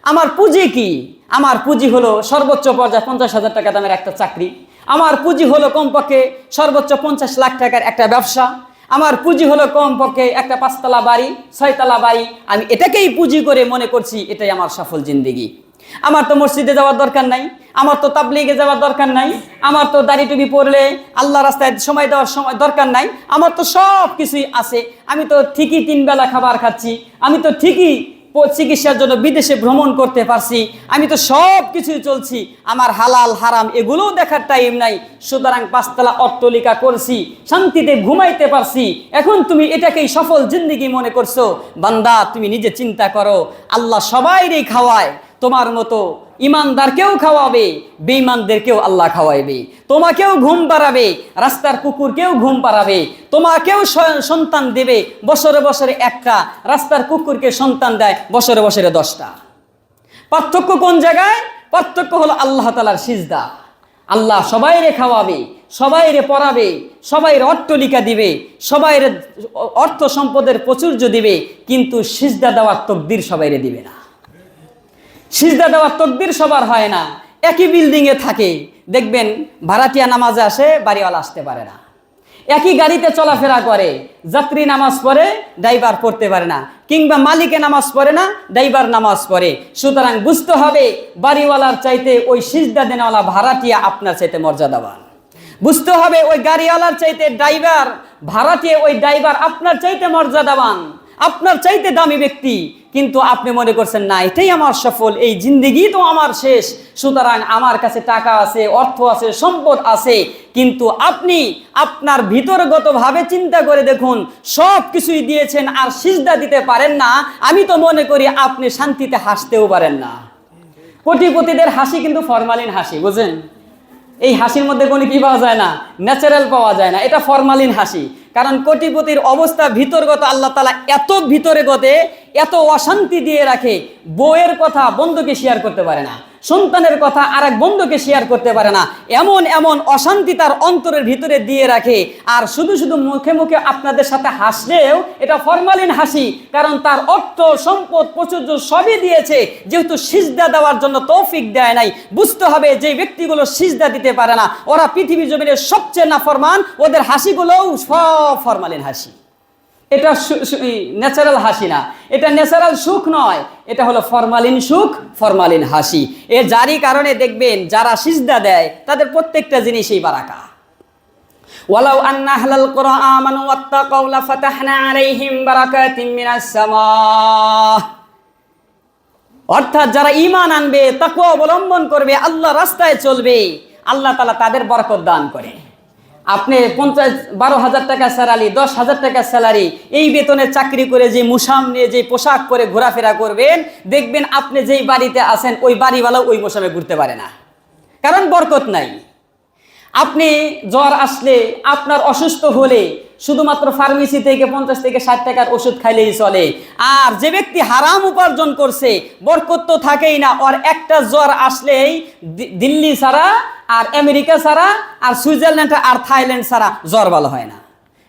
আমার পুঁজি, কি আমার পুঁজি হলো সর্বোচ্চ পর্যায়ে 50,000 টাকা দামের একটা চাকরি, আমার পুঁজি হলো কমপক্ষে সর্বোচ্চ 50 লাখ টাকার একটা ব্যবসা, আমার পুঁজি হলো কমপক্ষে একটা 5 তলা বাড়ি, 6 তলা বাড়ি। আমি এটাকেই পুঁজি করে মনে করছি এটাই আমার সফল জিন্দেগি। আমার তো মসজিদে যাওয়ার দরকার নাই, আমার তো তাবলীগে যাওয়ার দরকার নাই, আমার তো দাড়ি টুপি পরলে আল্লাহ রাস্তায় সময় দেওয়ার দরকার নাই, আমার তো সব কিছুই আছে, আমি তো ঠিকই 3 বেলা খাবার খাচ্ছি, আমি তো ঠিকই চিকিৎসার জন্য বিদেশে ভ্রমণ করতে পারছি, আমি তো সব কিছুই চলছি, আমার হালাল হারাম এগুলোও দেখার টাইম নাই। সুতরাং 5 তলা অট্টালিকা করছি, শান্তিতে ঘুমাইতে পারছি, এখন তুমি এটাকেই সফল জিন্দেগি মনে করছো। বান্দা, তুমি নিজে চিন্তা করো, আল্লাহ সবাইরই খাওয়ায়, তোমার মতো ইমানদারকেও খাওয়াবে, বেঈমানদেরকেও আল্লাহ খাওয়াইবে। তোমাকেও ঘুম পাড়াবে, রাস্তার কুকুরকেও ঘুম পাড়াবে। তোমাকেও সন্তান দেবে, বছরে বছরে একটা, রাস্তার কুকুরকে সন্তান দেয় বছরে বছরে 10টা। পার্থক্য কোন জায়গায়? পার্থক্য হলো আল্লাহ তাআলার সিজদা। আল্লাহ সবাইরে খাওয়াবে, সবাইরে পড়াবে, সবাইরে অট্টলিকা দিবে, সবাইরে অর্থ সম্পদের প্রাচুর্য দিবে, কিন্তু সিজদা দেওয়ার তকদির সবাইরে দিবে না। সিজদা দেওয়ার তকদির সবার হয় না। একই বিল্ডিংয়ে থাকে, দেখবেন ভাড়াটিয়া নামাজে আসে, বাড়িওয়ালা আসতে পারে না। একই গাড়িতে চলাফেরা করে, যাত্রী নামাজ পড়ে, ড্রাইভার পড়তে পারে না, কিংবা মালিকে নামাজ পড়ে না, ড্রাইভার নামাজ পড়ে। সুতরাং বুঝতে হবে বাড়িওয়ালার চাইতে ওই সিজদা দেনওয়ালা ভাড়াটিয়া আপনার চাইতে মর্যাদাবান। বুঝতে হবে ওই গাড়িওয়ালার চাইতে ড্রাইভার ভাড়াটিয়া, ওই ড্রাইভার আপনার চাইতে মর্যাদাবান, আপনার চাইতে দামি ব্যক্তি। কিন্তু আপনি মনে করছেন না, এটাই আমার সফল, এই জিন্দেগি তো আমার শেষ, সুতরাং আমার কাছে টাকা আছে, অর্থ আছে, সম্পদ আছে। কিন্তু আপনি আপনার ভিতরগতভাবে চিন্তা করে দেখুন, সব কিছুই দিয়েছেন আর সিজদা দিতে পারেন না। আমি তো মনে করি আপনি শান্তিতে হাসতেও পারেন না। কোটিপতিদের হাসি কিন্তু ফরমালিন হাসি, বুঝেন? এই হাসির মধ্যে কোনো কি পাওয়া যায় না, ন্যাচারাল পাওয়া যায় না, এটা ফরমালিন হাসি। কারণ কোটিপতির অবস্থা ভিতরগত, আল্লাহ তাআলা এত ভিতরে গতে এত অশান্তি দিয়ে রাখে, বউয়ের কথা বন্ধুকে শেয়ার করতে পারে না, সন্তানের কথা আরেক বন্ধুকে শেয়ার করতে পারে না। এমন এমন অশান্তি তার অন্তরের ভিতরে দিয়ে রাখে। আর শুধু শুধু মুখে মুখে আপনাদের সাথে হাসলেও এটা ফরমালিন হাসি, কারণ তার অর্থ সম্পদ প্রাচুর্য সবই দিয়েছে, যেহেতু সিজদা দেওয়ার জন্য তৌফিক দেয় নাই। বুঝতে হবে যে ব্যক্তিগুলো সিজদা দিতে পারে না, ওরা পৃথিবী জমিনের সবচেয়ে নাফরমান, ওদের হাসিগুলোও সব ফরমালিন হাসি। এটা ন্যাচারাল হাসি না, এটা ন্যাচারাল সুখ নয়, এটা হলো ফরমালিন সুখ, ফরমালিন হাসি। এর যারই কারণে দেখবেন যারা সিজদা দেয় তাদের প্রত্যেকটা জিনিসই বারাকা। ওয়ালাউ আন্না আহলাল কুরআ আমানু ওয়াত্তাকাউ লাফাতাহনা আলাইহিম বারাকাতিম মিনাস সামাহ। অর্থাৎ যারা ঈমান আনবে, তাকওয়া অবলম্বন করবে, আল্লাহ রাস্তায় চলবে, আল্লাহ তাআলা তাদের বরকত দান করে। আপনি 12,000 টাকা স্যালারি, 10,000 টাকা স্যালারি, এই বেতনে চাকরি করে যে মুসাম নিয়ে যে পোশাক পরে ঘোরাফেরা করবেন, দেখবেন আপনি যেই বাড়িতে আছেন ওই বাড়িওয়ালা ওই মৌসুমে ঘুরতে পারে না, কারণ বরকত নাই। আপনি জ্বর আসলে, আপনার অসুস্থ হলে শুধুমাত্র ফার্মেসি থেকে 50 থেকে 60 টাকার ওষুধ খাইলেই চলে। আর যে ব্যক্তি হারাম উপার্জন করছে, বরকত তো থাকেই না। ওর একটা জ্বর আসলেই দিল্লি ছাড়া আর আমেরিকা ছাড়া আর সুইজারল্যান্ড আর থাইল্যান্ড ছাড়া জ্বর ভালো হয় না,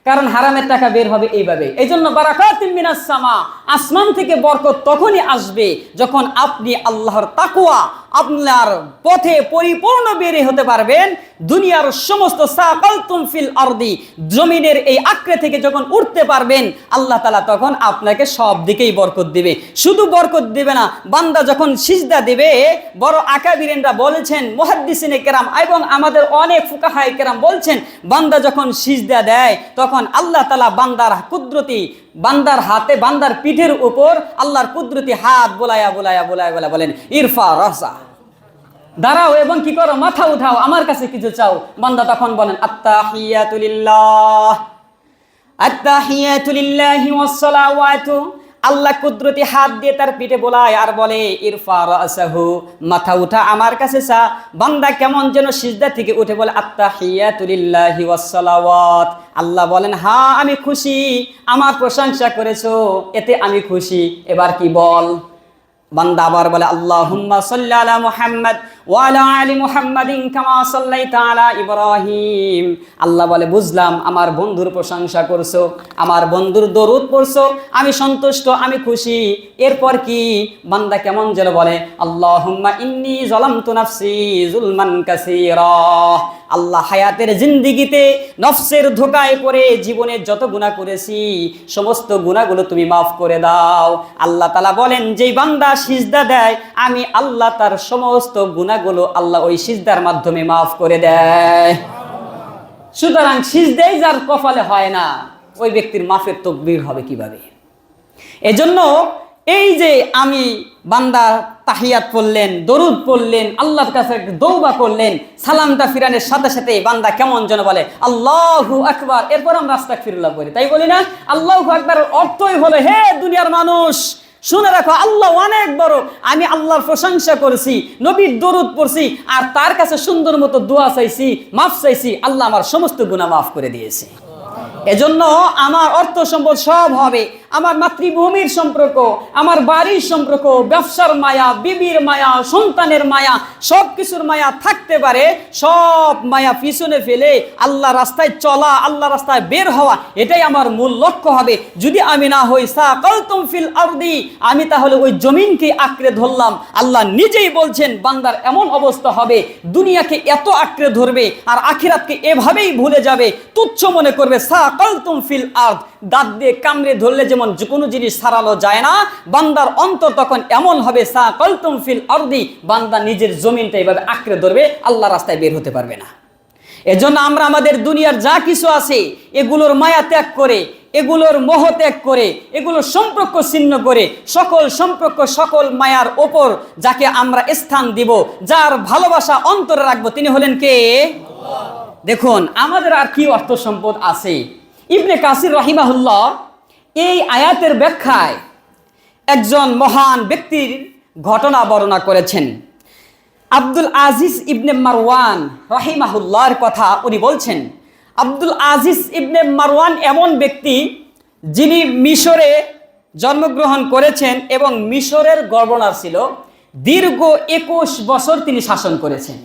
কারণ হারামের টাকা বের হবে এইভাবে। এই জন্য বারাকাতুম মিনাস সামা, আসমান থেকে বরকত তখনই আসবে যখন আপনি আল্লাহর তাকওয়া, আপনার পথে পরিপূর্ণ বেরে হতে পারবেন। দুনিয়ার সমস্ত সাকালতুম ফিল আরদি, জমিনের এই আকড়ে থেকে যখন উঠতে পারবেন, আল্লাহ তাআলা তখন আপনাকে সব দিকেই বরকত দিবে। শুধু বরকত দিবে না, বান্দা যখন সিজদা দিবে, বড় আকাবিরিনরা বলেছেন, মুহাদ্দিসিনে কেরাম এবং আমাদের অনেক ফুকাহায়ে কেরাম বলছেন, বান্দা যখন সিজদা দেয় তখন আল্লাহ তাআলা বান্দার কুদরতি, বান্দার হাতে, বান্দার পিঠের উপর আল্লাহর কুদরতি হাত বোলায়া বোলায়া বোলায়া বোলায়া বলেন, ইরফা রাসা, দাঁড়াও এবং কি করো, মাথা উঠাও, আমার কাছে কিছু চাও। বান্দা তখন বলেন আত্তাহিয়াতু লিল্লাহ, আত্তাহিয়াতু লিল্লাহি ওয়াস সালাওয়াতু। আল্লাহ কুদরতি হাত দিয়ে তার পিঠে বোলায় আর বলে, ইরফা রাসাহু, মাথা উঠা, আমার কাছে চা। বান্দা কেমন যেন সিজদা থেকে উঠে বলে আত্তাহিয়াতু লিল্লাহি ওয়াস সালাওয়াত। আল্লাহ বলেন, হ্যাঁ আমি খুশি, আমার প্রশংসা করেছো, এতে আমি খুশি, এবার কি বল। বান্দা আবার বলে আল্লাহুম্মা সাল্লি আলা মুহাম্মাদ ওয়া আলা আলি মুহাম্মাদিন কামা সাল্লাইতা আলা ইব্রাহিম। আল্লাহ বলে, বুঝলাম, আমার বন্ধুর প্রশংসা করছো, আমার বন্ধুর দরুদ পড়ছো, আমি সন্তুষ্ট, আমি খুশি। এরপর কি বান্দা কেমন যেন বলে, আল্লাহুম্মা ইন্নী যালামতু নাফসি যুলমান কাসীরা। আল্লাহ, হায়াতের জিন্দেগিতে নফসের ধোকায় পড়ে জীবনে যত গুনাহ করেছি সমস্ত গুনাহগুলো তুমি মাফ করে দাও। আল্লাহ তাআলা বলেন, যেই বান্দা সিজদা দেয় আমি আল্লাহ তার সমস্ত গুনাহগুলো আল্লাহ ওই সিজদার মাধ্যমে মাফ করে দেয়। সুতরাং সিজদাই যার কপালে হয় না, ওই ব্যক্তির মাফের তাকবীর হবে কিভাবে? এজন্য এই যে আমি বান্দা তাহিয়াত পড়লেন, দরুদ পড়লেন, আল্লাহর কাছে দৌবা করলেন, সালামটা ফিরানোর সাথে সাথে বান্দা কেমন যেন বলে আল্লাহু আকবার। এরপর আমরা আস্তাগফিরুল্লাহ বলি, তাই বলি না? আল্লাহু আকবার অর্থই হলো, হে দুনিয়ার মানুষ, শুনে রাখো, আল্লাহ অনেক বড়। আমি আল্লাহর প্রশংসা করছি, নবীর দরুদ পড়ছি, আর তার কাছে সুন্দর মতো দোয়া চাইছি, মাফ চাইছি, আল্লাহ আমার সমস্ত গুনাহ মাফ করে দিয়েছে। এজন্য আমার অর্থ সম্পদ সব হবে, আমার মাতৃভূমির সম্পর্ক, আমার বাড়ির সম্পর্ক, ব্যবসার মায়া, বিবির মায়া, সন্তানের মায়া, সব কিছুর মায়া থাকতে পারে, সব মায়া পিছনে ফেলে আল্লাহ রাস্তায় চলা, আল্লাহ রাস্তায় বের হওয়া, এটাই আমার মূল লক্ষ্য হবে। যদি আমি না হই সাকালতুম ফিল আরদি, আমি তাহলে ওই জমিনকে আঁকড়ে ধরলাম। আল্লাহ নিজেই বলছেন বান্দার এমন অবস্থা হবে, দুনিয়াকে এত আঁকড়ে ধরবে আর আখিরাতকে এভাবেই ভুলে যাবে, তুচ্ছ মনে করবে। সাকালতুম ফিল আরদ, দাঁত দিয়ে কামড়ে ধরলে যেমন যে কোনো জিনিস ছাড়ানো যায় না, বান্দার অন্তর তখন এমন হবে সাকালতুম ফিল আরদি, বান্দা নিজের জমিনটা এইভাবে আঁকড়ে ধরবে, আল্লাহ রাস্তায় বের হতে পারবে না। এজন্য আমরা আমাদের দুনিয়ার যা কিছু আছে এগুলোর মায়া ত্যাগ করে, এগুলোর মোহ ত্যাগ করে, এগুলোর সম্পর্ক ছিন্ন করে, সকল সম্পর্ক, সকল মায়ার ওপর যাকে আমরা স্থান দিব, যার ভালোবাসা অন্তরে রাখবো, তিনি হলেন কে? দেখুন আমাদের আর কি অর্থ সম্পদ আছে। ইবনে কাসির রাহিমাহুল্লাহ এই আয়াতের ব্যাখ্যায় একজন মহান ব্যক্তির ঘটনা বর্ণনা করেছেন। আব্দুল আজিজ ইবনে মারওয়ান রাহিমাহুল্লাহর কথা উনি বলছেন। আব্দুল আজিজ ইবনে মারওয়ান এমন ব্যক্তি যিনি মিশরে জন্মগ্রহণ করেছেন এবং মিশরের গভর্নর ছিল। দীর্ঘ 21 বছর তিনি শাসন করেছেন,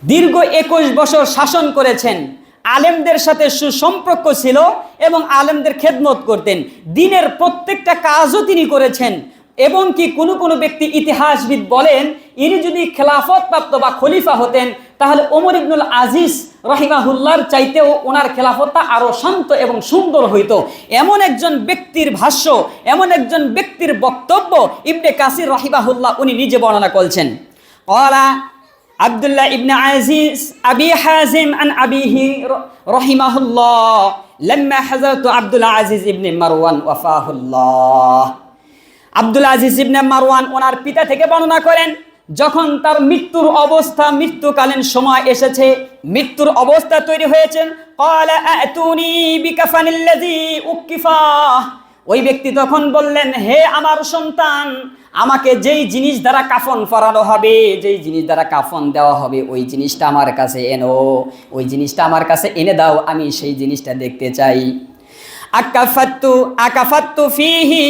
দীর্ঘ 21 বছর শাসন করেছেন। আলেমদের সাথে সুসম্পর্ক ছিল এবং আলেমদের খেদমত করতেন, দিনের প্রত্যেকটা কাজও তিনি করেছেন। এবং কি কোনো কোনো ব্যক্তি, ইতিহাসবিদ বলেন, ইনি যদি খেলাফত প্রাপ্ত বা খলিফা হতেন তাহলে ওমর ইবনুল আজিজ রাহিমাহুল্লাহর চাইতেও ওনার খেলাফতটা আরো শান্ত এবং সুন্দর হইতো। এমন একজন ব্যক্তির ভাষ্য, এমন একজন ব্যক্তির বক্তব্য ইবনে কাসির রাহিমাহুল্লাহ উনি নিজে বর্ণনা করছেন। ক্বালা আব্দুল্লাহ ইবনে আজিজ আবি হাজিম আন আবিহি রাহিমাহুল্লাহ লাম্মা হাযারতু আব্দুল আজিজ ইবনে মারওয়ান ওয়াফাহুল্লাহ। আব্দুল আজিজ ইবনে মারওয়ান ওনার পিতা থেকে বর্ণনা করেন, যখন তার মৃত্যুর অবস্থা, মৃত্যুকালীন সময় এসেছে, মৃত্যুর অবস্থা তৈরি হয়েছেন, ক্বালা আতুনি বিকাফানিল্লাযী উকিফা। ওই ব্যক্তি তখন বললেন, হে আমার সন্তান, আমাকে যেই জিনিস দ্বারা কাফন পরানো হবে, যেই জিনিস দ্বারা কাফন দেওয়া হবে, ওই জিনিসটা আমার কাছে এনো, ওই জিনিসটা আমার কাছে এনে দাও, আমি সেই জিনিসটা দেখতে চাই। আকাফাত্তু ফিহি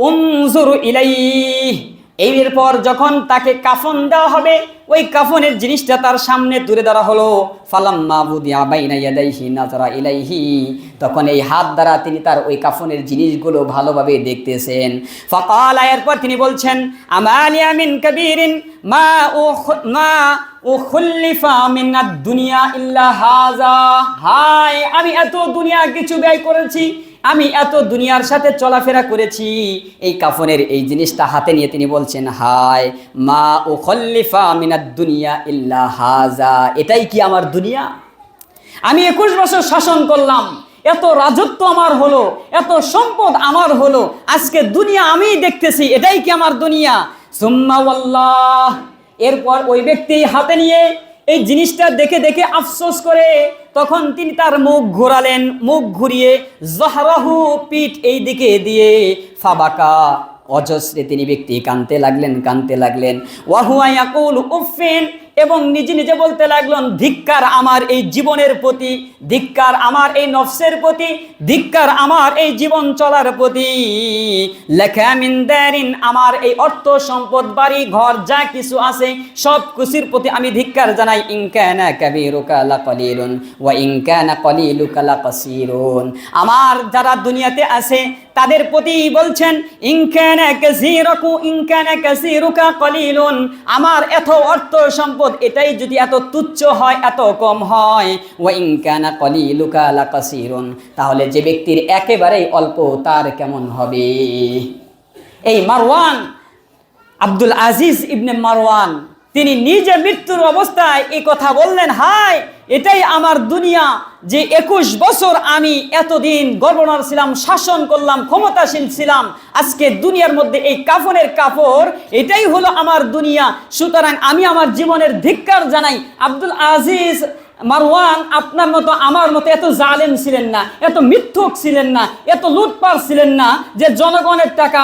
উনজুরু ইলাইহি। এরপর যখন তাকে কাফন দেওয়া হবে, ওই কাফনের জিনিসটা তার সামনে তুলে ধরা হলো। ফালাম্মা বুদিয়া বাইনা ইয়াদাইহি নাযারা ইলাইহি, তখন এই হাত দ্বারা তিনি তার ওই কাফনের জিনিসগুলো ভালোভাবে দেখতেছেন। ফাকালা, এরপর তিনি বলছেন, আমালিয়া মিন কাবীরিন মা উখলিফা মিনাদ দুনিয়া ইল্লা হাযা। হায়, আমি এত দুনিয়া কিছু ব্যয় করেছি, আমি এত দুনিয়ার সাথে চলাফেরা করেছি, এই কাফনের এই জিনিসটা হাতে নিয়ে তিনি বলছেন, হায় মা উখলিফা মিনাদ দুনিয়া ইল্লা হাযা, এটাই কি আমার দুনিয়া? আমি 21 বছর শাসন করলাম, এত রাজত্ব আমার হলো, এত সম্পদ আমার হলো, আজকে দুনিয়া আমি দেখতেছি, এটাই কি আমার দুনিয়া? সুম্মা ওয়াল্লাহ, এরপর ওই ব্যক্তি হাতে নিয়ে এই জিনিসটা দেখে দেখে আফসোস করে তখন তিনি তার মুখ ঘোরালেন, মুখ ঘুরিয়ে জহরাহু, পিঠ এই দিকে দিয়ে, ফাবাকা, অজস্রে তিনি ব্যক্তি কাঁদতে লাগলেন। ওয়াহুয়া ইয়াকুলু উফিন, এবং নিজে নিজে বলতে লাগলেন, ধিক্কার আমার এই জীবনের প্রতি, ধিক্কার আমার এই নফসের প্রতি, ধিক্কার আমার এই জীবন চলার প্রতি। লাকা মিন দারিন, আমার এই অর্থ সম্পদ, বাড়ি ঘর যা কিছু আছে সব কিছুর প্রতি আমি ধিক্কার জানাই। ইন কানা কাবীরুকা লাকালিলুন ওয়া ইন কানা কলিলুকা লাকাসীরুন, আমার যারা দুনিয়াতে আছে তাদের প্রতি বলছেন, ইন কানা কাসীরুকা কলিলুন, আমার এত অর্থ সম্পদ এটাই যদি এত তুচ্ছ হয়, এত কম হয়, ওয়া ইন কানা কলিলুকা লাকাসীরুন, তাহলে যে ব্যক্তির একেবারেই অল্প তার কেমন হবে? এই মারওয়ান, আব্দুল আজিজ ইবনে মারওয়ান, তিনি নিজে মৃত্যুর অবস্থায় এই কথা বললেন, হায় এটাই আমার দুনিয়া, যে 21 বছর আমি এতদিন গভর্নর ছিলাম, শাসন করলাম, ক্ষমতাশীল ছিলাম, আজকে দুনিয়ার মধ্যে এই কাফনের কাপড়, এটাই হলো আমার দুনিয়া। সুতরাং আমি আমার জীবনের ধিক্কার জানাই। আব্দুল আজিজ মারওয়ান আপনার মতো আমার মতো এত জালেম ছিলেন না, এত মিথ্যুক ছিলেন না, এত লুটপাট ছিলেন না যে জনগণের টাকা,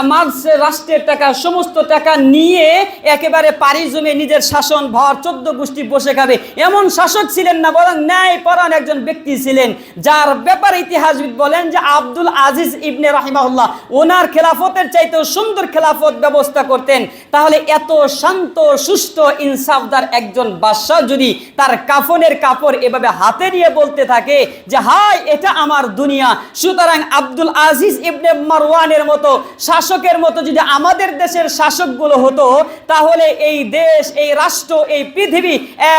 রাষ্ট্রের টাকা, সমস্ত টাকা নিয়ে একেবারে পাড়ি জমে নিজের শাসন ভর 14 গোষ্ঠী বসে খাবে এমন শাসক ছিলেন না, বরং ন্যায়পরায়ণ একজন ব্যক্তি ছিলেন, যার ব্যাপারে ইতিহাসবিদ বলেন যে আব্দুল আজিজ ইবনে রাহিমাহুল্লাহ ওনার খেলাফতের চাইতেও সুন্দর খেলাফত ব্যবস্থা করতেন। তাহলে এত শান্ত সুষ্ঠ ইনসাফদার একজন বাদশা যদি তার কাফনের কাপড় এভাবে হাতে নিয়ে বলতে থাকে যে হাই এটা আমার দুনিয়া, সুতরাং আব্দুল আজিজ ইবনে মারওয়ানের মতো শাসকের মতো যদি আমাদের দেশের শাসকগুলো হতো, তাহলে এই দেশ, এই রাষ্ট্র, এই পৃথিবী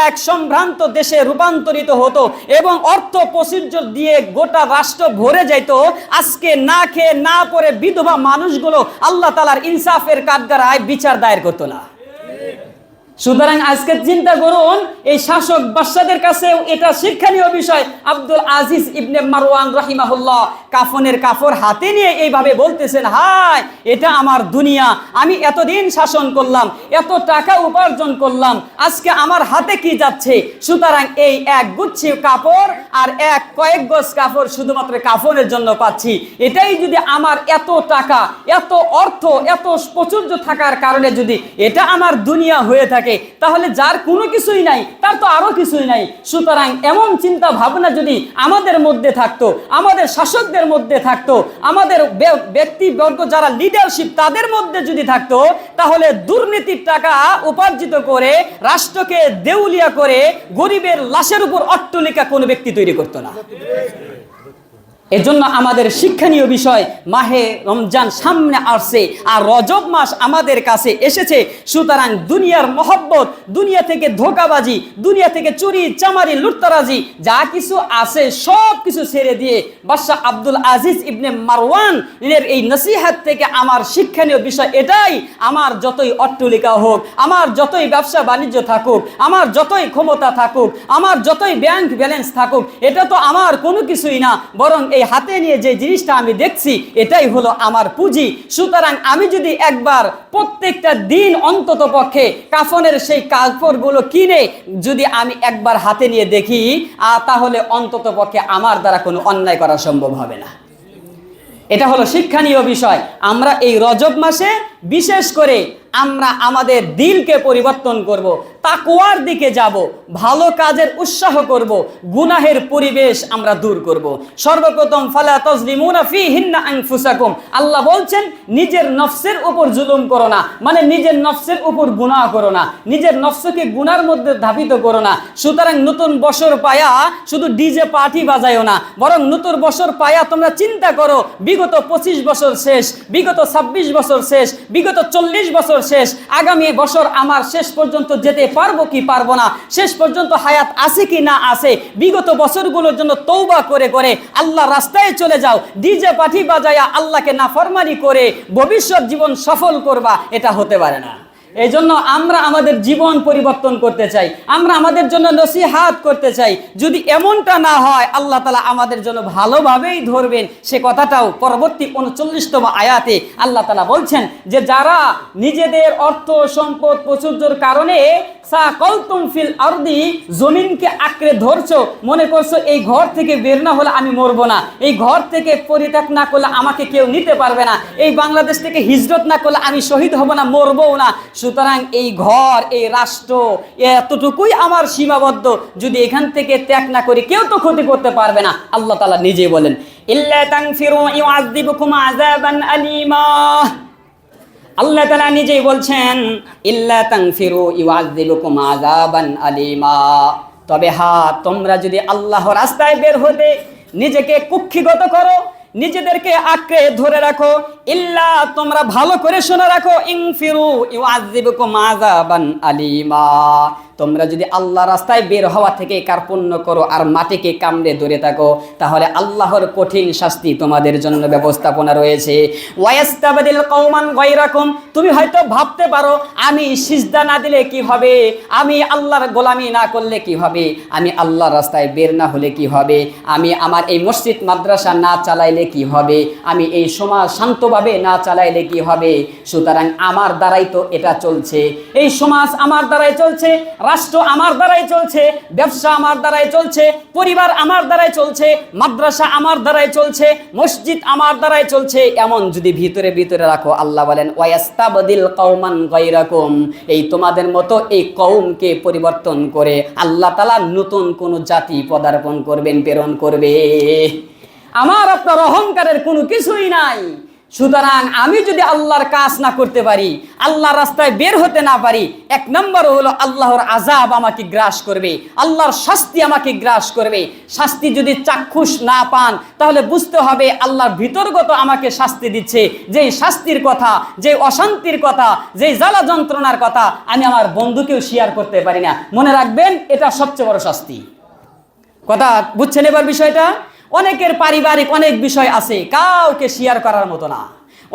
এক সম্ভ্রান্ত দেশে রূপান্তরিত হতো এবং অর্থ প্রাচুর্য দিয়ে গোটা রাষ্ট্র ভরে যাইত। আজকে না খেয়ে না পরে বিধবা মানুষগুলো আল্লাহ তাআলার ইনসাফের কাঠগড়ায় বিচার দায়ের করতো না। সুতরাং আজকে চিন্তা করুন, এই শাসক বাদশাদের কাছে এটা শিক্ষণীয় বিষয়। আব্দুল আজিজ ইবনে মারওয়ান রাহিমাহুল্লাহ কাফনের কাপড় হাতে নিয়ে এইভাবে বলতেছেন, হায় এটা আমার দুনিয়া, আমি এতদিন শাসন করলাম, এত টাকা উপার্জন করলাম, আজকে আমার হাতে কি যাচ্ছে? সুতরাং এই এক গুচ্ছি কাপড় আর কয়েক গজ কাপড় শুধুমাত্র কাফনের জন্য পাচ্ছি। এটাই যদি আমার এত টাকা, এত অর্থ, এত প্রাচুর্য থাকার কারণে যদি এটা আমার দুনিয়া হয়ে থাকে, তাহলে যার কোনো কিছুই নাই তার তো আরো কিছুই নাই। সুতরাং এমন চিন্তা ভাবনা যদি আমাদের মধ্যে থাকতো, আমাদের শাসকদের মধ্যে থাকতো, আমাদের ব্যক্তিবর্গ যারা লিডারশিপ তাদের মধ্যে যদি থাকতো, তাহলে দুর্নীতির টাকা উপার্জিত করে রাষ্ট্রকে দেউলিয়া করে গরিবের লাশের উপর অট্টালিকা কোনো ব্যক্তি তৈরি করতো না। এজন্য আমাদের শিক্ষণীয় বিষয়, মাহে রমজান সামনে আসছে আর রজব মাস আমাদের কাছে এসেছে। সুতরাং দুনিয়ার মহব্বত, দুনিয়া থেকে ধোঁকাবাজি, দুনিয়া থেকে চুরি চামারি লুটতরাজি যা কিছু আছে সব কিছু ছেড়ে দিয়ে বাদশাহ আব্দুল আজিজ ইবনে মারওয়ান এর এই নসিহত থেকে আমার শিক্ষণীয় বিষয় এটাই, আমার যতই অট্টালিকা হোক, আমার যতই ব্যবসা বাণিজ্য থাকুক, আমার যতই ক্ষমতা থাকুক, আমার যতই ব্যাংক ব্যালেন্স থাকুক, এটা তো আমার কোনো কিছুই না, বরং এই হাতে নিয়ে যে জিনিসটা আমি দেখছি এটাই হলো আমার পুঁজি। সুতরাং আমি যদি একবার প্রত্যেকটা দিন অন্তত পক্ষে কাফনের সেই কাপড়গুলো কিনে যদি আমি একবার হাতে নিয়ে দেখি, তাহলে অন্তত পক্ষে আমার দ্বারা কোনো অন্যায় করা সম্ভব হবে না। এটা হলো শিক্ষণীয় বিষয়। আমরা এই রজব মাসে বিশেষ করে আমরা আমাদের দিলকে পরিবর্তন করব, তাকওয়ার দিকে যাব, ভালো কাজের উৎসাহ করব, গুনাহের পরিবেশ আমরা দূর করব। সর্বপ্রথম ফালা তাজলিমুনা ফিহিন্না আনফুসাকুম, আল্লাহ বলছেন নিজের নফসের উপর জুলুম করো না, মানে নিজের নফসের উপর গুনাহ করো না, নিজের নফসকে গুনার মধ্যে ধাবিত করো না। সুতরাং নতুন বছর পায়া শুধু ডিজে পার্টি বাজায়ও না, বরং নতুন বছর পায়া তোমরা চিন্তা করো বিগত 25 বছর শেষ, বিগত 26 বছর শেষ, বিগত 40 বছর শেষ, আগামী বছর আমার শেষ পর্যন্ত যেতে পারবো কি পারবো না, শেষ পর্যন্ত হায়াত আছে কি না আছে। বিগত বছরগুলোর জন্য তওবা করে করে আল্লাহ রাস্তায় চলে যাও, ডিজে পার্টি বাজায়া আল্লাহকে নাফরমানি করে ভবিষ্যৎ জীবন সফল করবা, এটা হতে পারে না। এই জন্য আমরা আমাদের জীবন পরিবর্তন করতে চাই, আমরা আমাদের জন্য নসিহাত করতে চাই। যদি এমনটা না হয় আল্লাহ তাআলা আমাদের জন্য ভালোভাবেই ধরবেন, সে কথাটাও পরবর্তী 39তম আয়াতে আল্লাহ তাআলা বলছেন যে যারা নিজেদের অর্থ সম্পদ প্রাচুর্যের কারণে সাকালতুম ফিল আরদি, জমিনকে আঁকড়ে ধরছো, মনে করছো এই ঘর থেকে বের না হলে আমি মরবো না, এই ঘর থেকে পরিত্যাগ না করলে আমাকে কেউ নিতে পারবে না, এই বাংলাদেশ থেকে হিজরত না করলে আমি শহীদ হব না, মরবও না। সুতরাং এই ঘর, এই রাষ্ট্র এতটুকুই আমার সীমাবদ্ধ, যদি এখান থেকে ত্যাগ না করি কেউ তো ক্ষতি করতে পারবে না। আল্লাহ তাআলা নিজেই বলেন ইল্লা তানফিরু ইউআযযিবুকুম আযাবান আলীমা, আল্লাহ তাআলা নিজেই বলছেন ইল্লা তানফিরু ইউআযযিবুকুম আযাবান আলীমা, তবে তোমরা যদি আল্লাহর রাস্তায় বের হতে নিজেকে কুক্ষিগত করো, নিজেদেরকে আঁকড়ে ধরে রাখো, ইল্লা তোমরা ভালো করে শুনে রাখো, ইনফিরু ইউআযযিবুকুম আযাবান আলীমা, তোমরা যদি আল্লাহ রাস্তায় বের হওয়া থেকে কার্পণ্য করো আর মাটিকে কামড়ে ধরে থাকো, তাহলে আল্লাহর কঠিন শাস্তি তোমাদের জন্য ব্যবস্থাপনা রয়েছে। ওয়ায়াস্তাবদিল কওমান গায়রাকুম, তুমি হয়তো ভাবতে পারো আমি সিজদা না দিলে কি হবে, আমি আল্লাহর গোলামি না করলে কি হবে, আমি আল্লাহর রাস্তায় বের না হলে কি হবে, আমি আমার এই মসজিদ মাদ্রাসা না চালাইলে কি হবে, আমি এই সমাজ শান্তভাবে সুষ্ঠুভাবে না চালাইলে কি হবে? সুতরাং আমার দ্বারাই তো এটা চলছে, এই সমাজ আমার দ্বারাই চলছে, রাষ্ট্র আমার দ্বারাই চলছে, ব্যবসা আমার দ্বারাই চলছে, পরিবার আমার দ্বারাই চলছে, মাদ্রাসা আমার দ্বারাই চলছে, মসজিদ আমার দ্বারাই চলছে, এমন যদি ভিতরে ভিতরে রাখো, আল্লাহ বলেন ওয়াস্তাবদিল কওমান গায়রাকুম, এই তোমাদের মতো এই কওমকে পরিবর্তন করে আল্লাহ তাআলা নতুন কোন জাতি পদার্পণ করবেন, প্রেরণ করবে। আমার আপনার অহংকারের কোনো কিছুই নাই। সুতরাং আমি যদি আল্লাহর কাজ না করতে পারি, আল্লাহর রাস্তায় বের হতে না পারি, এক নম্বর হলো আল্লাহর আযাব আমাকে গ্রাস করবে, আল্লাহর শাস্তি আমাকে গ্রাস করবে। শাস্তি যদি চাক্ষুষ না পান, তাহলে বুঝতে হবে আল্লাহর ভিতরগত আমাকে শাস্তি দিচ্ছে। যেই শাস্তির কথা, যে অশান্তির কথা, যেই জ্বালা যন্ত্রণার কথা আমি আমার বন্ধুকেও শেয়ার করতে পারি না। মনে রাখবেন, এটা সবচেয়ে বড় শাস্তি। কথা বুঝছেন এবার বিষয়টা? অনেকের পারিবারিক অনেক বিষয় আছে, কাউকে শেয়ার করার মতো না।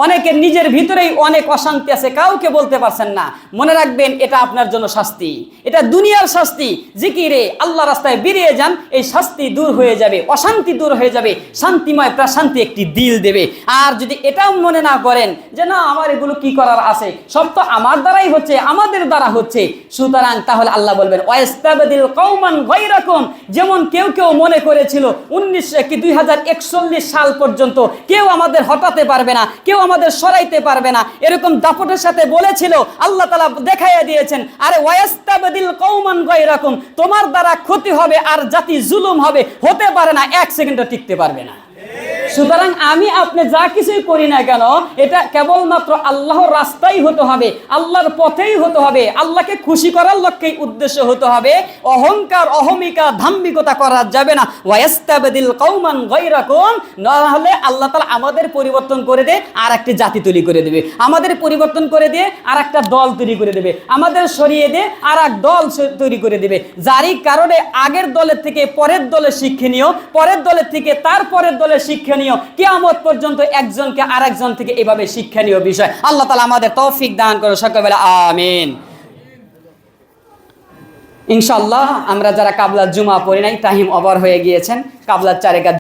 অনেকের নিজের ভিতরেই অনেক অশান্তি আছে, কাউকে বলতে পারছেন না। মনে রাখবেন, এটা আপনার জন্য শাস্তি, এটা দুনিয়ার শাস্তি। জিকিরে আল্লাহ রাস্তায় বেরিয়ে যান, এই শাস্তি দূর হয়ে যাবে, অশান্তি দূর হয়ে যাবে, শান্তিময় প্রশান্তি একটি দিল দেবে। আর যদি এটাও মনে না করেন যে না আমার এগুলো কি করার আছে, সব তো আমার দ্বারাই হচ্ছে, আমাদের দ্বারা হচ্ছে, সুতরাং তাহলে আল্লাহ বলবেন ওয়াস্তাবদিল কওমান গায়রাকুম। যেমন কেউ কেউ মনে করেছিল 2041 সাল পর্যন্ত কেউ আমাদের হটাতে পারবে না, কেউ আমাদের সরাইতে পারবে না, এরকম দাপটের সাথে বলেছিল। আল্লাহ তাআলা দেখাইয়া দিয়েছেন, আরে ওয়াস্তাবদিল কওমান গায়রাকুম, তোমার দ্বারা ক্ষতি হবে আর জাতি জুলুম হবে, হতে পারে না, এক সেকেন্ডও টিকতে পারবে না। সুতরাং আমি আপনি যা কিছুই করি না কেন, এটা কেবলমাত্র আল্লাহর রাস্তাই হতে হবে, আল্লাহর পথেই হতে হবে, আল্লাহকে খুশি করার লক্ষ্যেই উদ্দেশ্য হতে হবে। অহংকার, অহমিকা, ধাম্মিকতা করা যাবে না। ওয়াস্তাবদিল কওমান গায়রাকুম, না হলে আল্লাহ তাআলা আমাদের পরিবর্তন করে দিয়ে আর একটা জাতি তৈরি করে দেবে, আমাদের পরিবর্তন করে দিয়ে আর একটা দল তৈরি করে দেবে, আমাদের সরিয়ে দিয়ে আর এক দল তৈরি করে দেবে, যারই কারণে আগের দলের থেকে পরের দলে শিক্ষণীয়, পরের দলের থেকে তার পরের দলে শিক্ষণীয়, কিয়ামত পর্যন্ত একজনকে আরেকজন থেকে এভাবে শিক্ষণীয় বিষয়। আল্লাহ তাআলা আমাদের তৌফিক দান করুন, সকলে বলে আমিন। ইনশাআল্লাহ আমরা যারা কাবলার জুমা পড়ি নাই, টাইম ওভার হয়ে গিয়েছেন, কাবলার 4 রাকাত